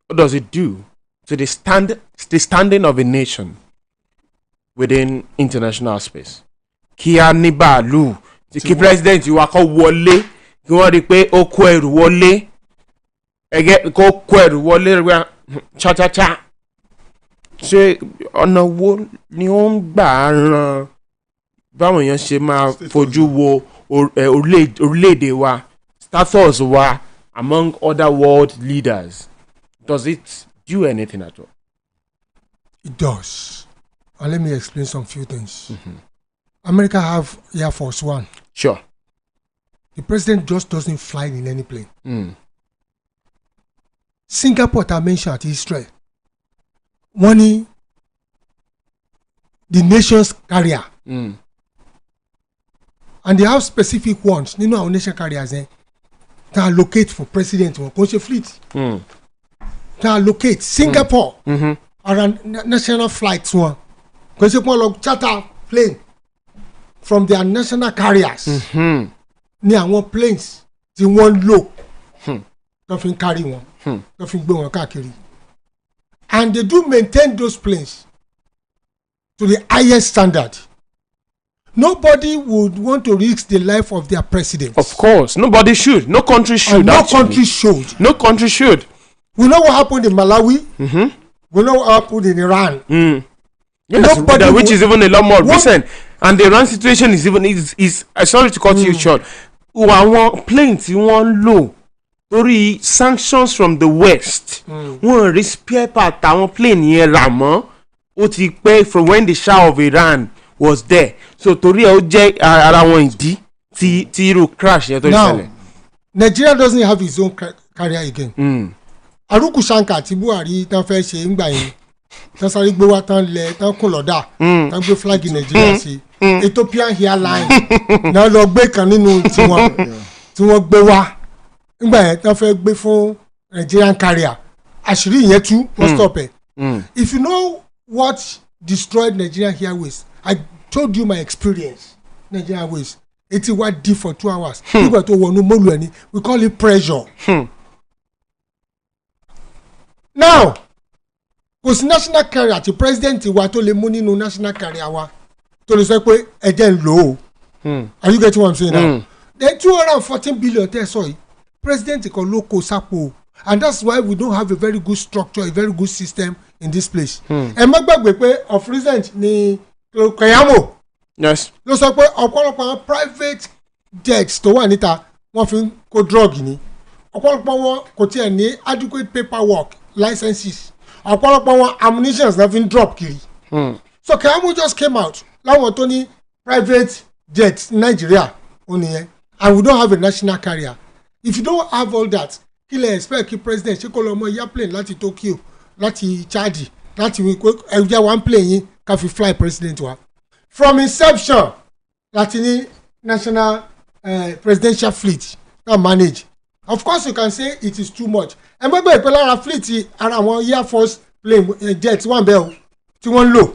what does it do to the standing of a nation within international space? Kia ni baalu ti president wa ko wọlé kí wọ́n rí pé ó kó ẹrù wọlé ẹgẹ́ kó kó ẹrù wọlé rẹ̀ cha ṣé ọ̀nà wo ni ó ń gbà ran báwọn èèyàn ṣe máa fojú wo orílẹ̀-èdè wa, status wa among other world leaders? Does it do anything at all? It does. And let me explain some few things. America have Air Force One. Sure. The president just doesn't fly in any plane. Singapore, I mentioned at Israel, one the nation's carrier. And they have specific ones. You know our nation carriers to allocate for president one conscious fleet. To allocate Singapore around national flights one. Because you want charter plane from their national carriers. Near one planes, the one low. Nothing carry one. Nothing go on carry. And they do maintain those planes to the highest standard. Nobody would want to risk the life of their president. Of course, nobody should. No country should. No country should. No country should. We know what happened in Malawi. We know what happened in Iran. Yes, which is even a lot more recent. And the Iran situation is even sorry to cut you short. One planes you want low. Torí sanctions from the West. One spare part àwọn plane yẹn rà mọ́. Ó ti pẹ́ from when the Shah of Iran was there. So torí ẹ ó jẹ́ ara wọn ìdí tí irú crash yẹn tó ṣẹlẹ̀. Now, Nigeria doesn't have its own carrier again. Aruku Shankar tí Buhari tán fẹ́ ṣe ń gbà yẹn. Tán sáré gbé wá tán lẹ̀ tán kún lọ́dà. Tán gbé flag Nigeria sí. Ethiopian Airlines náà lọ gbé kan nínú tí wọ́n gbé wá. Ngbà yẹn tán fẹ́ gbé fún Nigerian carrier. Àṣírí yẹn tú wọ́n stop ẹ̀. If you know what destroyed Nigerian Airways, I told you my experience. Nigerian Airways, 81 D for 2 hours. People to wọnú mọ́lù ẹni, we call it pressure. Now, kò sí national carrier àti president wa tó lè mú nínú national carrier wa tó lè sọ pé ẹ̀jẹ̀ ń lò ó. Are you getting what I'm saying now? The 214 billion tẹ́ sọ yìí, president kan ló kó sápò, and that's why we don't have a very good structure, a very good system in this place. Ẹ má gbàgbé pé of recent ni Keyamo ló sọ pé ọ̀pọ̀lọpọ̀ àwọn private jets tó wà níta wọ́n fi ń kó drug ni, ọ̀pọ̀lọpọ̀ wọn kò tiẹ̀ ní adequate paperwork licenses ọ̀pọ̀lọpọ̀ wọn ammunitions na fi ń drop kiri. So Keyamo just came out láwọn tó ní private jet Nigeria ó nìyẹn and we don't have a national carrier. If you don't have all that kí lè expect kí president ṣe kó lọ mọ airplane láti Tokyo láti Chad láti ẹ̀jẹ̀ one plane yín ká fi fly president wa. From inception láti ní national presidential fleet na manage. Of course you can say it is too much. ẹ mọ́ gbé ìpè lára fleet ara àwọn air force plane jet wọ́n bẹ́ẹ̀ o tí wọ́n ń lò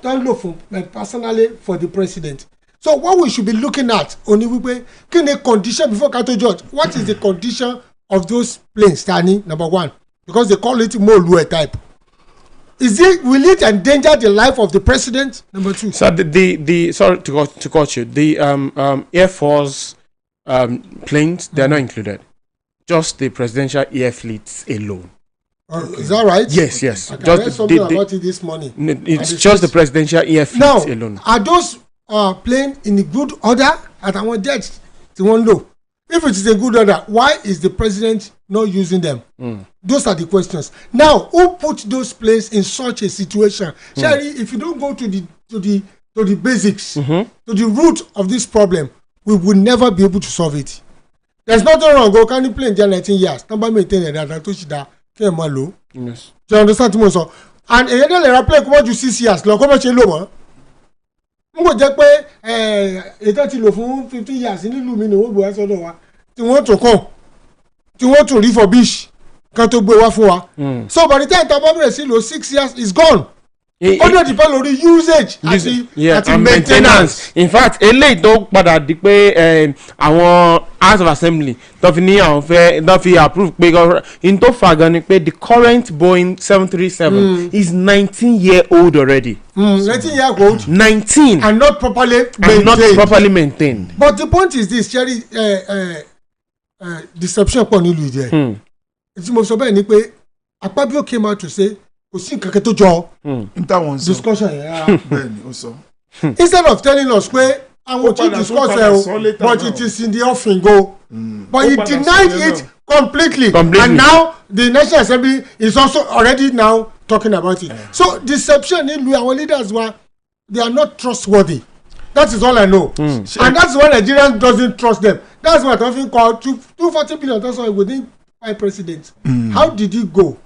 don't look for personally for the president. So what we should be looking at only wípé kí ni condition before kato judge what is the condition of those planes tani number one because they call it molue type. Will it endanger the life of the president? Number two. So the sorry to cut you. The Air Force planes they are not included. Just the presidential air fleets alone. Is that right? Yes. I read something about it this morning. It's just the presidential air fleets alone. Are those planes in a good order? At our jets, they won't know. If it is a good order, why is the president not using them? Those are the questions. Now, who put those planes in such a situation? Sherry, if you don't go to the basics, to the root of this problem, we will never be able to solve it. There's nothing wrong. Go can you plane there 19 years? Number maintain that to shida ke ma lo. Yes. Do you understand mo so? And e dey le plane ko ju 6 years lo ko ma se lo mo. Mo jẹ́ pé ètò ti lò fún 15 years nílùú mi ni wọ́n gbé wá sọ́dọ̀ wa tí wọ́n tún kàn tí wọ́n tún refurbish kan tó gbé wá fún wa. So by the time tá bá bẹ̀rẹ̀ sí lò 6 years is gone. Ó dẹ̀ depend lórí usage àti maintenance. In fact eléyìí tó padà di pé àwọn House of Assembly tó fi ní àwọn fẹ́ tó fi approve pé in tó fà gan ni pé the current Boeing 737 is 19-year-old already. 19-year-old. 19. And not properly maintained. But the point is this, Cherry, deception pọ̀ nílùú ìjẹ́. Tí mo sọ bẹ́ẹ̀ ni pé Akpabio came out to say kò sí nǹkan kan tó jọ discussion yẹn. Bẹ́ẹ̀ni ó sọ. Instead of telling us pé àwọn tí discuss ẹ o but it is in the offing go. But he denied it completely. And now the National Assembly is also already now talking about it. So deception nílùú àwọn leaders wa they are not trustworthy. That is all I know. And that's why Nigerians doesn't trust them. That's what I think called 240 billion also within 5 presidents. How did it go?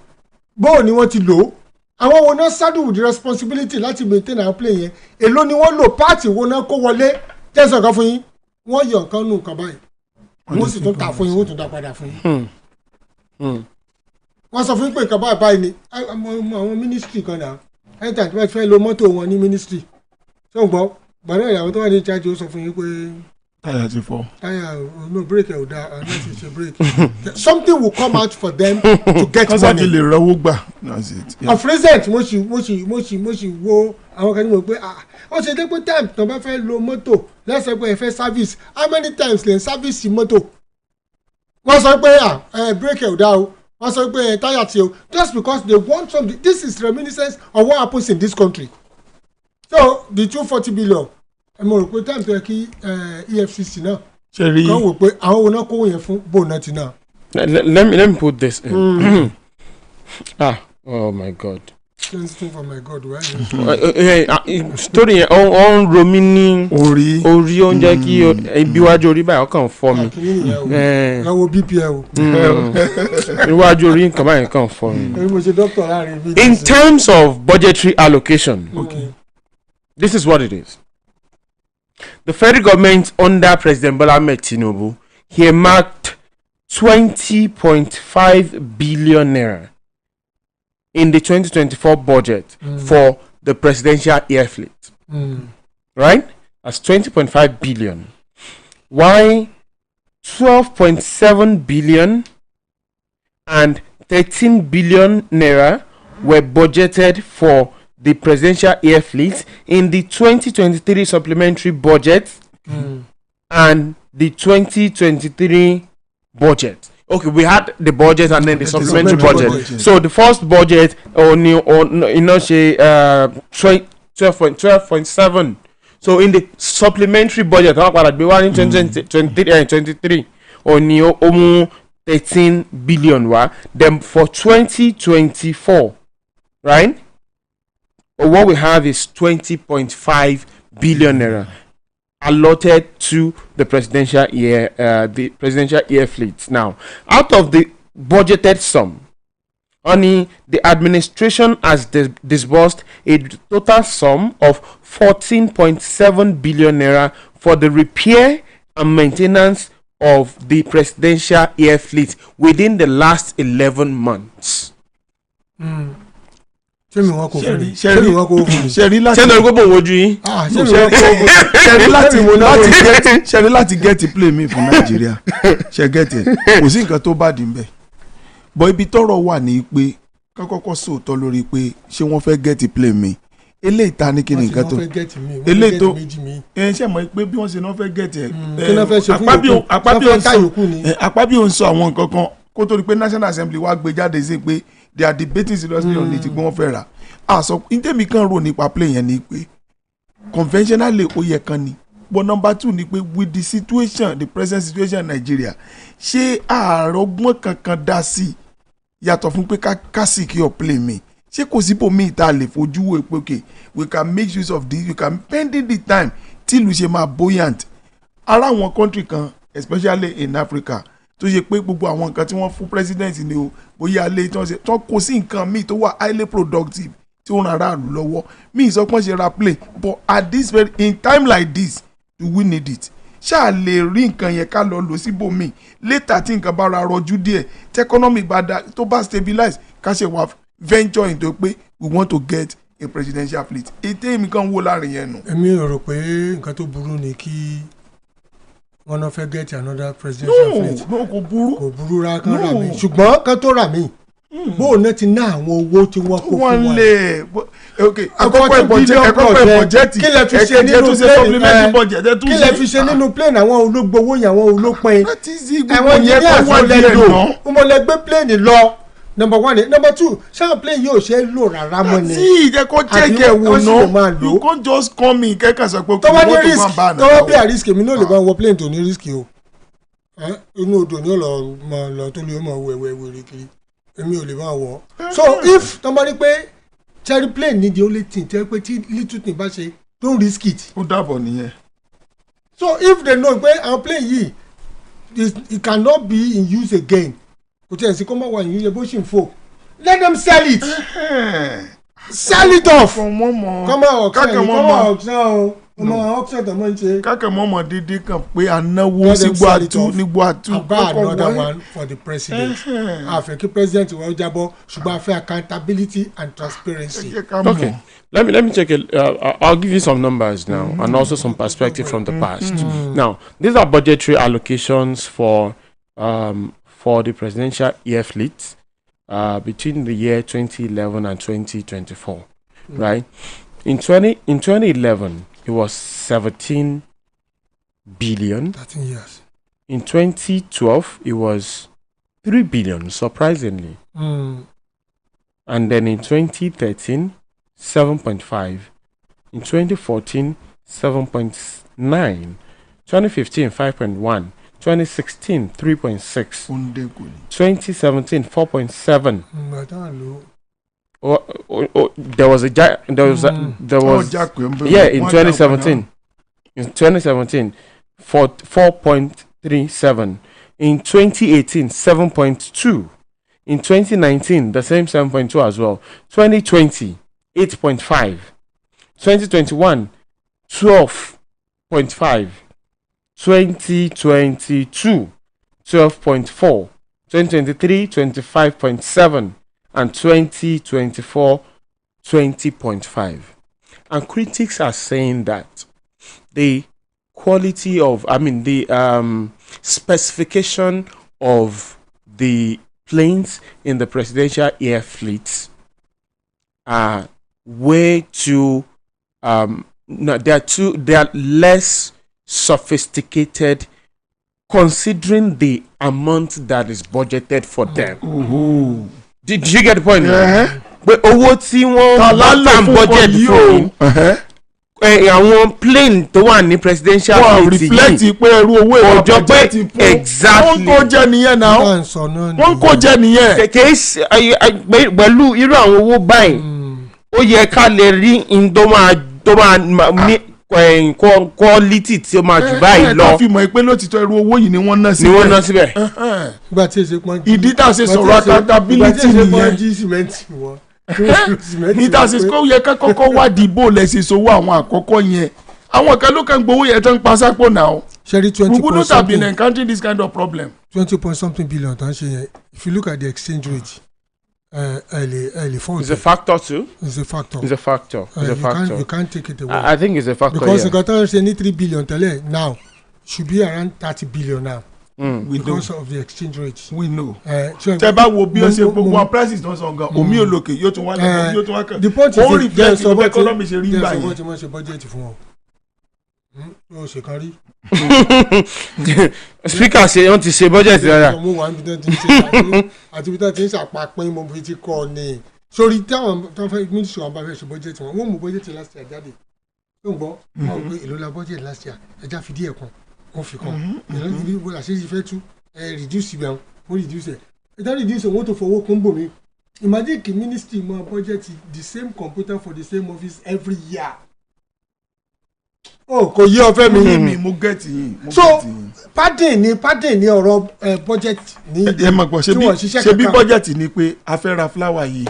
Bó ni wọ́n ti lò àwọn wo náà saddle with the responsibility láti maintain our plane yẹn èló ni wọ́n lò party wo náà kó wọlé tẹ̀sán kan fún yín wọ́n yọ nǹkan nù nǹkan báyìí wọ́n sì tún ta fún yín wọ́n tún dá padà fún yín. Wọ́n sọ fún pé nǹkan báyìí ni àwọn ministry kan náà anytime tí wọ́n fẹ́ lo mọ́tò wọn ní ministry ṣé o gbọ́ gbọ́dọ̀ ìyàwó tó wà ní charge ó sọ fún yín pé táyà ti fọ́. táyà no break ẹ̀ ò dáa láti ṣe break. Something will come out for them to get money. kọ́sá ti lè rọwọ́ gbà. That's it. Of recent mo sì wo àwọn kan ní mo pé ó ṣe dé pé time tó bá fẹ́ lo mọ́tò lẹ́sẹ̀ pé ẹ fẹ́ service how many times lè service mọ́tò. Wọ́n sọ pé break ẹ̀ ò dáa o wọ́n sọ pé táyà ti o just because they want something. This is reminiscence of what happens in this country. So the 240 billion mo rò pé time tó yẹ kí EFCC náà kan wò pé àwọn wo náà kówó yẹn fún bóun náà ti náà. Let me put this in. Oh my God. For my God, story yẹn ó ń ro mí ní orí ó ń jẹ́ kí ibi iwájú orí báyìí ọkàn fọ́ mi. Láwo BPL. Iwájú orí nǹkan báyìí kàn fọ́ mi. In terms of budgetary allocation, this is what it is. The federal government under President Bola Ahmed Tinubu, he earmarked 20.5 billion naira in the 2024 budget for the presidential air fleet. Right? That's 20.5 billion. Why 12.7 billion and 13 billion naira were budgeted for the presidential air fleet in the 2023 supplementary budget and the 2023 budget. Okay, we had the budget and then the supplementary budget. So the first budget only 12.7. So in the supplementary budget, in 2023 only 13 billion then for 2024, right, what we have is 20.5 billion naira allotted to the presidential air fleet. Now, out of the budgeted sum, only the administration has disbursed a total sum of 14.7 billion naira for the repair and maintenance of the presidential air fleet within the last 11 months. láti get play mi fún Nàìjíríà ṣe get it kò sí nǹkan tó bá dín bẹ́ẹ̀ bọ́ ibi tọ́rọ̀ wà ní pé kọ́kọ́ sóòótọ́ lórí pé ṣé wọ́n fẹ́ get play mi eléyìí ta ní kí ni nǹkan tó eléyìí tó ṣe mọ̀ pé bí wọ́n ṣe náà fẹ́ get ẹ̀ Akpabio ń sọ àwọn nǹkan kan kó tó rí pé National Assembly wá gbé jáde sí pé they are debating seriously on it pé wọ́n fẹ́ rà àṣọ ìtẹ́mi kan rò nípa play yẹn ni pé conventionally ó yẹ kan ni but number 2 ni pé with the situation the present situation in Nigeria ṣé àrògbọ́n kankan dá sí yàtọ̀ fún pé ká secure play mi ṣé kò síbò míì tá a lè fojú wo pé okay we can make use of this we can pending the time tí ìlú ṣe máa buoyant ara àwọn country kan especially in Africa tó ṣe pé gbogbo àwọn nǹkan tí wọ́n fún president ni o bóyá alẹ́ tí wọ́n ṣe tán kò sí nǹkan míì tó wà highly productive tí wọ́n rárá àlù lọ́wọ́ míì sọ pé wọ́n ṣe ra play but at this very in time like this do we need it ṣáà lè rí nǹkan yẹn ká lọ lò síbòmíì later tí nǹkan bá ra rọjú díẹ̀ tí economy bá da tó bá stabilize ká ṣe wà venture into pé we want to get a presidential fleet ètè èmi kan wó láàrin yẹn nù. èmi rò pé nǹkan tó burú ni kí wọ́n náà fẹ́ get another presidential fleet. no kò burú rárá kan rà mí ṣùgbọ́n kan tó rà mí bóun náà ti ná àwọn owó tí wọ́n kó fún wa. wọ́n lè ẹ̀kọ́kọ́ ìbọ̀jẹ́tì kí lè fi ṣe nínú plane kí lè fi ṣe nínú plane àwọn ológbowó yẹn àwọn olópin àwọn yẹn kò wọ́n lè lò wọ́n lè gbé plane lọ. Number 1 number 2 ṣáà plane yóò ṣe é lò rárá mọ́ ni. tí ìjẹ́ kó jẹ́jẹ́ wò ná you can't just come in kẹ́kàn sọ pé kò wọ́n tó máa bá a nà. tọ́wọ́ bí a risk èmi náà lè bá wọ plane tó ní risk o inú odò ni ó lọ tó lè mọ̀ wẹ̀wẹ̀ kiri èmi ò lè bá wọ̀. so if tọ́mọ rí pé cherry plane ni the only thing tẹ́ pé tí little thing bá ṣe don't risk it. ó dàbọ̀ nìyẹn. so if they know pé our plane yìí it cannot be in use again kò tí ẹ̀ sí kó má wà ní iye bó ṣì ń fò let them sell it sell it off kọ́mọ auction tó mọ̀ ń ṣe. kákẹ́ mọ́mọ́ dídí kan pé anáwó sígbó àtú nígbó àtú. àbá another one for the president àfẹ́ kí president wọ́n jábọ́ ṣùgbọ́n àfẹ́ accountability and transparency. Okay, let me check it. I'll give you some numbers now and also some perspective from the past. Now, these are budgetary allocations for the presidential air fleet between the year 2011 and 2024, right? In 2011, it was 17 billion. 13 years. In 2012, it was 3 billion, surprisingly. And then in 2013, 7.5. In 2014, 7.9. 2015, 5.1. 2016, 3.6. 2017, 4.7. There was in 2017. In 2017, 4.37. In 2018, 7.2. In 2019, the same 7.2 as well. 2020, 8.5. 2021, 12.5. 2022, 12.4. 2023, 25.7. And 2024, 20.5. And critics are saying that the quality of, the specification of the planes in the presidential air fleets are way too, they are less sophisticated considering the amount that is budgeted for them. Did you get the point? But owó tí wọ́n bá budget fún àwọn plane tó wà ní presidential wọ́n reflect pé ẹrú owó ìwà budget ti fún wọ́n kó jẹ́ nìyẹn náà wọ́n kó jẹ́ nìyẹn. kèké pẹ̀lú irú àwọn owó báyìí ó yẹ ká lè rí tó máa ní quality tí ó máa jù báyìí lọ. ká fi mọ̀ pé lótìtọ́ irú owó yìí ni wọ́n ná síbẹ̀. ni wọ́n ná síbẹ̀. ìdí tá a ṣe sọ̀rọ̀ accountability nìyẹn. ìdásí kó yẹ ká kọ́kọ́ wádìí bó lẹ ṣe sowó àwọn àkọ́kọ́ yẹn àwọn kan ló kàn gbowó yẹn tó ń pa sápò náà. ṣẹ́rí 20 we wouldn't have been encountering this kind of problem. 20 billion tó ń ṣe yẹn if you look at the exchange rate early fall. It's a factor too. It's a factor. It's a factor. It's a factor. You can't take it away. I think it's a factor. Because nǹkan tó ń ṣe ní 3 billion tẹ́lẹ̀ now should be around 30 billion now. Because of the exchange rate. We know. Tẹ́ bá wo bí ó ṣe gbogbo àwọn prices tó ń sọ gan omi olókè yóò tún wá lẹ́kọ̀ọ́ yóò tún wá kàn. The point is ó reflect the economy ṣe rí gbà yẹn. jẹ́ sọ́wọ́ tí wọ́n ṣe budget fún wọn. Yóò ṣe kan rí. Speaker ṣe wọ́n ti ṣe budget rárá. Mo wà níbi tí wọ́n ti ń ṣe àti ibi tí wọ́n ti ń ṣàpapín mo fi ti kọ́ ni. Sórí táwọn tó ń fẹ́ ministry wọn bá fẹ́ ṣe budget wọn wọ́n mú budget last year jáde. Ó ń gbọ́ àwọn pé èlò la budget last year ẹja fi díẹ̀ kan wọ́n fi kan èlò ibi wo àṣeyìí fẹ́ tú reduce ibẹ̀ wọ́n reduce ẹ̀ ẹja reduce wọ́n tó fowó kún bò mí. Imagine the ministry mọ budget the same computer for the same office every year. Oh, kò yí ọfẹ mi. Mo get yín. So pardon ni ọ̀rọ̀ budget ní. ẹ máa gbọ́ ṣe bí budget ni pé a fẹ́ ra flower yìí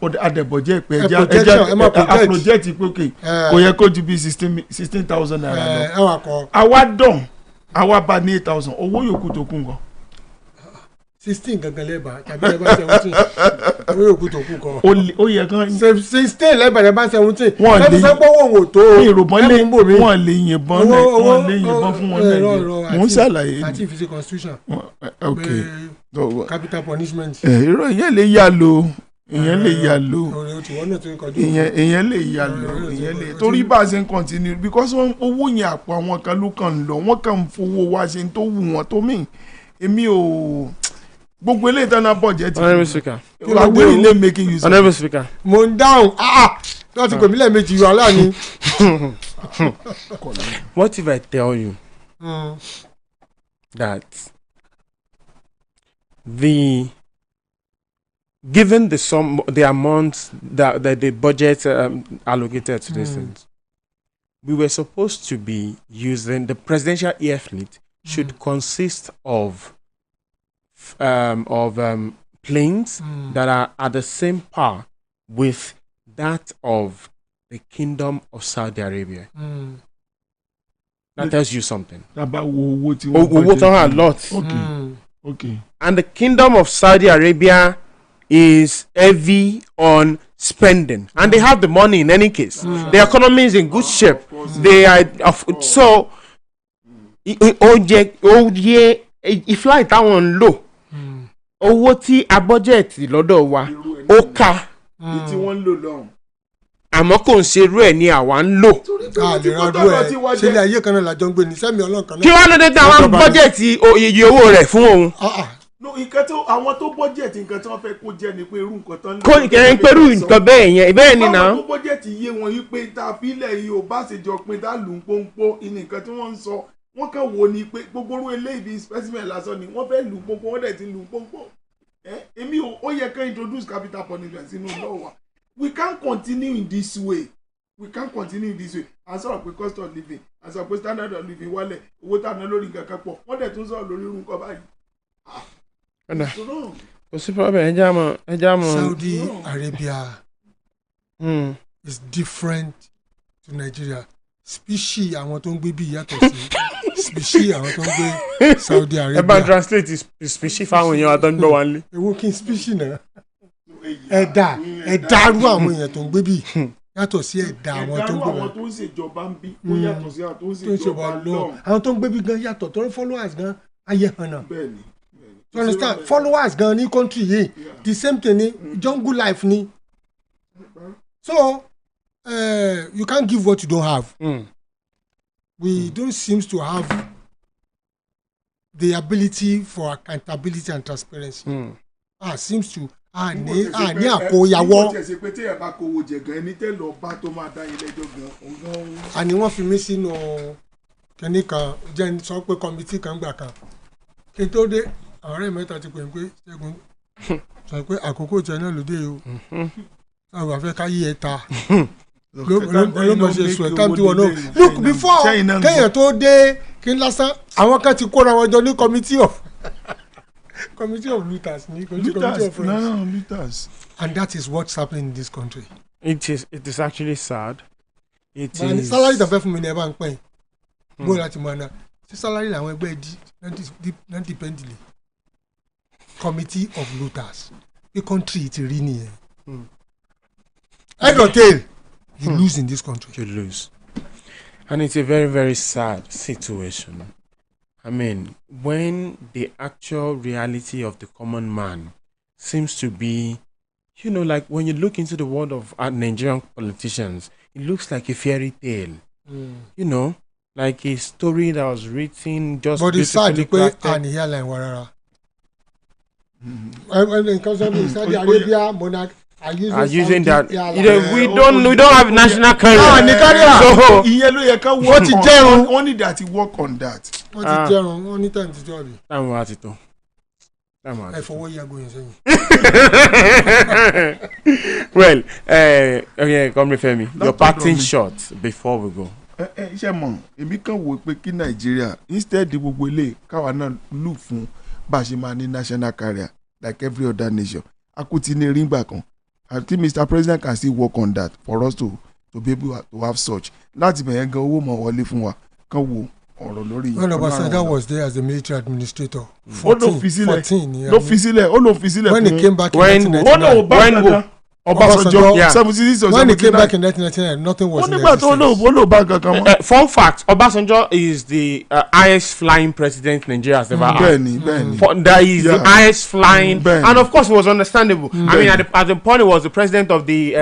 adẹ̀bọ̀jẹ́ pé ẹja project pé ok kò yẹ kó ju bí 16,000 naira lọ. àwa dán àwa bá ní 8,000 owó yòókù tó kún gan. 16 gangan lẹ́bàá tàbí ẹ bá 17 owó yòókù tó kún gan. ó yẹ kán. 16 lẹ́bàá ẹ bá 17 wọ́n lè sọ pé owó wò tó wọ́n lè yìnbọn fún wọn lẹ́yìn mò ń ṣàlàyé. àti ìfisí constitution. ok capital punishment. irọ́ ìyẹn lè yá lo ìyẹn lè yá lo ìyẹn lè yá lo ìyẹn lè torí bá a ṣe ń continue because owó yẹn àpò àwọn kan ló kàn ń lọ wọ́n kàn ń fowó wá ṣe tó wù wọ́n tó mí èmi ò gbogbo eléyìí tán náà budget. Honourable Speaker. Agbe ilé making use. Honourable Speaker. mo ń dáhùn láti pè mí lẹ́ẹ̀mejì yọ aláàánú. What if I tell you that given the amount that the budget allocated to these things, we were supposed to be using the presidential air fleet should consist of planes that are at the same par with that of the Kingdom of Saudi Arabia. That tells you something. About a lot. Okay. And the Kingdom of Saudi Arabia is heavy on spending, and they have the money in any case. The economy is in good shape. They are so. Ìfly táwọn ń lò owó tí a bọ́jẹ̀tì lọ́dọ̀ wa ó ká tí wọ́n ń lò lọ́hùn. àmọ́ kò ń ṣe irú ẹ̀ ni àwa ń lò. ṣẹlẹ̀ ayé kan náà làjọ ń gbé ní sẹ́mi ọlọ́kan náà. kí wọ́n ló dé tí àwọn bọ́jẹ̀tì iye owó rẹ̀ fún òun. nǹkan tó àwọn tó bọ́jẹ̀tì nǹkan tí wọ́n fẹ́ kó jẹ́ ni pé irú nǹkan tán. kó ìkẹyìn pẹ̀lú nǹkan bẹ́ẹ̀ yẹn bẹ́ẹ̀ ni náà. àwọn tó bọ́jẹ̀tì yé wọn yí pé tá a fílẹ̀ yìí ò bá ṣèjọ pé tá a lù ń pọ́npọ́ nǹkan tí wọ́n ń sọ wọ́n kàn wò ní pé gbogbo orú eléyìí bíi specimen lásán ni wọ́n fẹ́ lù pọ́npọ́ wọ́n dẹ̀ ti lù pọ́npọ́. èmi ó yẹ ká introduce capital punishment sínú lọ́wọ́. We can't continue in this way. À ń sọ̀rọ̀ pé cost of living à ń sọ̀rọ̀ pé standard of living wálẹ̀ owó tá a ná lórí nǹkan kan pọ̀ wọ́n dẹ̀ tún sọ̀rọ̀ lórí irun kan báyìí. kò sí problem ẹja mọ. Saudi Arabia is different to Nigeria. Species àwọn tó ń gbé bí yàtọ̀ sí species àwọn tó ń gbé Saudi Arabia. ẹ bá translate species fáwọn èèyàn àtọ́ ń gbọ́ wá nílé. èwo kí n species náà ẹ̀dá arú àwọn èèyàn tó ń gbé bí yàtọ̀ sí ẹ̀dá àwọn tó ń gbé bí. àwọn tó ń ṣèjọba ń bí ó yàtọ̀ sí àwọn tó ń ṣèjọba lọ. àwọn tó ń gbé bí gan yàtọ̀ tó ń followers gan ayé hàn náà. you understand followers gan ní country yìí the same thing ni jungle life ni. So you can't give what you don't have. We don't seem to have the ability for accountability and transparency. Seems to àní àkóyawọ́. bí mo ṣe pé tí ẹ bá kówó jẹ gan ẹni tẹ́ lọ bá tó máa dá ilé ẹjọ́ gan. àní wọ́n fi mí sínú kínní kan jẹ́ sọ pé kọ́mítì kan gbà kan kí n tó dé àwọn ọ̀rẹ́ mẹ́ta ti pè mí pé Ṣẹ́gun sọ pé àkókò tiẹ̀ náà ló dé o àwọn àfẹ́ ká yí ẹ ta olóòmọ ṣe sùn ẹ̀ time tí wọn náà look before kéèyàn tó dé kí n lásán àwọn kan ti kóra wọn jọ ní committee of looters ní committee of friends looters. And that is what's happening in this country. It is actually sad. Salary tó fẹ́ fún mi ní ẹ bá ń pẹ́ yìí bó láti máa ná ṣé salary làwọn ẹgbẹ́ di non-dependently committee of looters the country ti rí nìyẹn. Head or tail, you lose in this country. You lose. And it's a very, very sad situation. I mean, when the actual reality of the common man seems to be, like when you look into the world of Nigerian politicians, it looks like a fairy tale. Like a story that was written just but beautifully crafted. But it's sad and airline warara. When it comes to Saudi Arabia, monarch are using that. We don't have national carrier. So ìyẹn ló yẹ ká work on. Wọ́n need that work on that. Wọ́n ti jẹun, wọ́n ní time to job. Time wa ti tó. Ẹ fọwọ́ yà gbóyè sẹ́yìn. Well, okay, come with me. Your parting shot before we go. Ṣé mọ̀ èmi kàn wò pé kí Nàìjíríà instead gbogbo ilé káwa náà lù fún bá a ṣe máa ní national carrier like every other nation. Akuti ní ringba kan. I think Mr. President can still work on that for us to be able to have such. Láti bẹ̀yẹn gan owó mọ̀ wọlé fún wa kàn wo ọ̀rọ̀ lórí. When Obasanjo was there as a military administrator. 14 ló fi sílẹ̀. When he came back in 1999. Obasanjo, yeah. 76 or when 79. he came back in 1999, nothing was in existence. Fun fact, Obasanjo is the highest flying president Nigeria has ever had. That is the highest flying, and of course it was understandable. I mean, at the point he was the president of the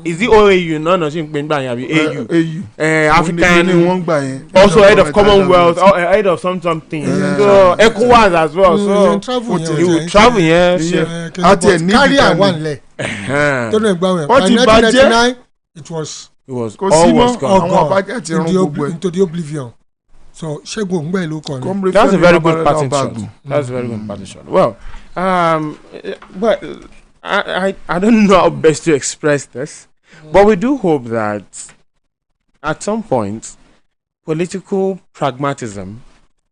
is the OAU? No, AU. African, also head of Commonwealth, head of something. So ECOWAS as well. So he would travel, yes. Carry one leg. Don't know by 1999 it was always gone into the oblivion. So Ṣẹ́gun Ògúngbẹ̀yìn ló kọ ni. That's a very good parting shot. That's a very good parting shot. Well, but I don't know how best to express this, but we do hope that at some point political pragmatism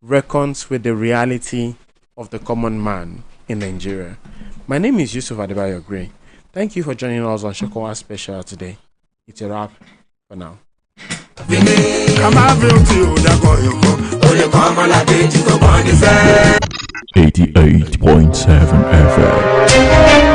reckons with the reality of the common man in Nigeria. My name is Yousuph Adebayo Gray. Thank you for joining us on Shokowa Special today. It's a wrap for now. 88.7 FM.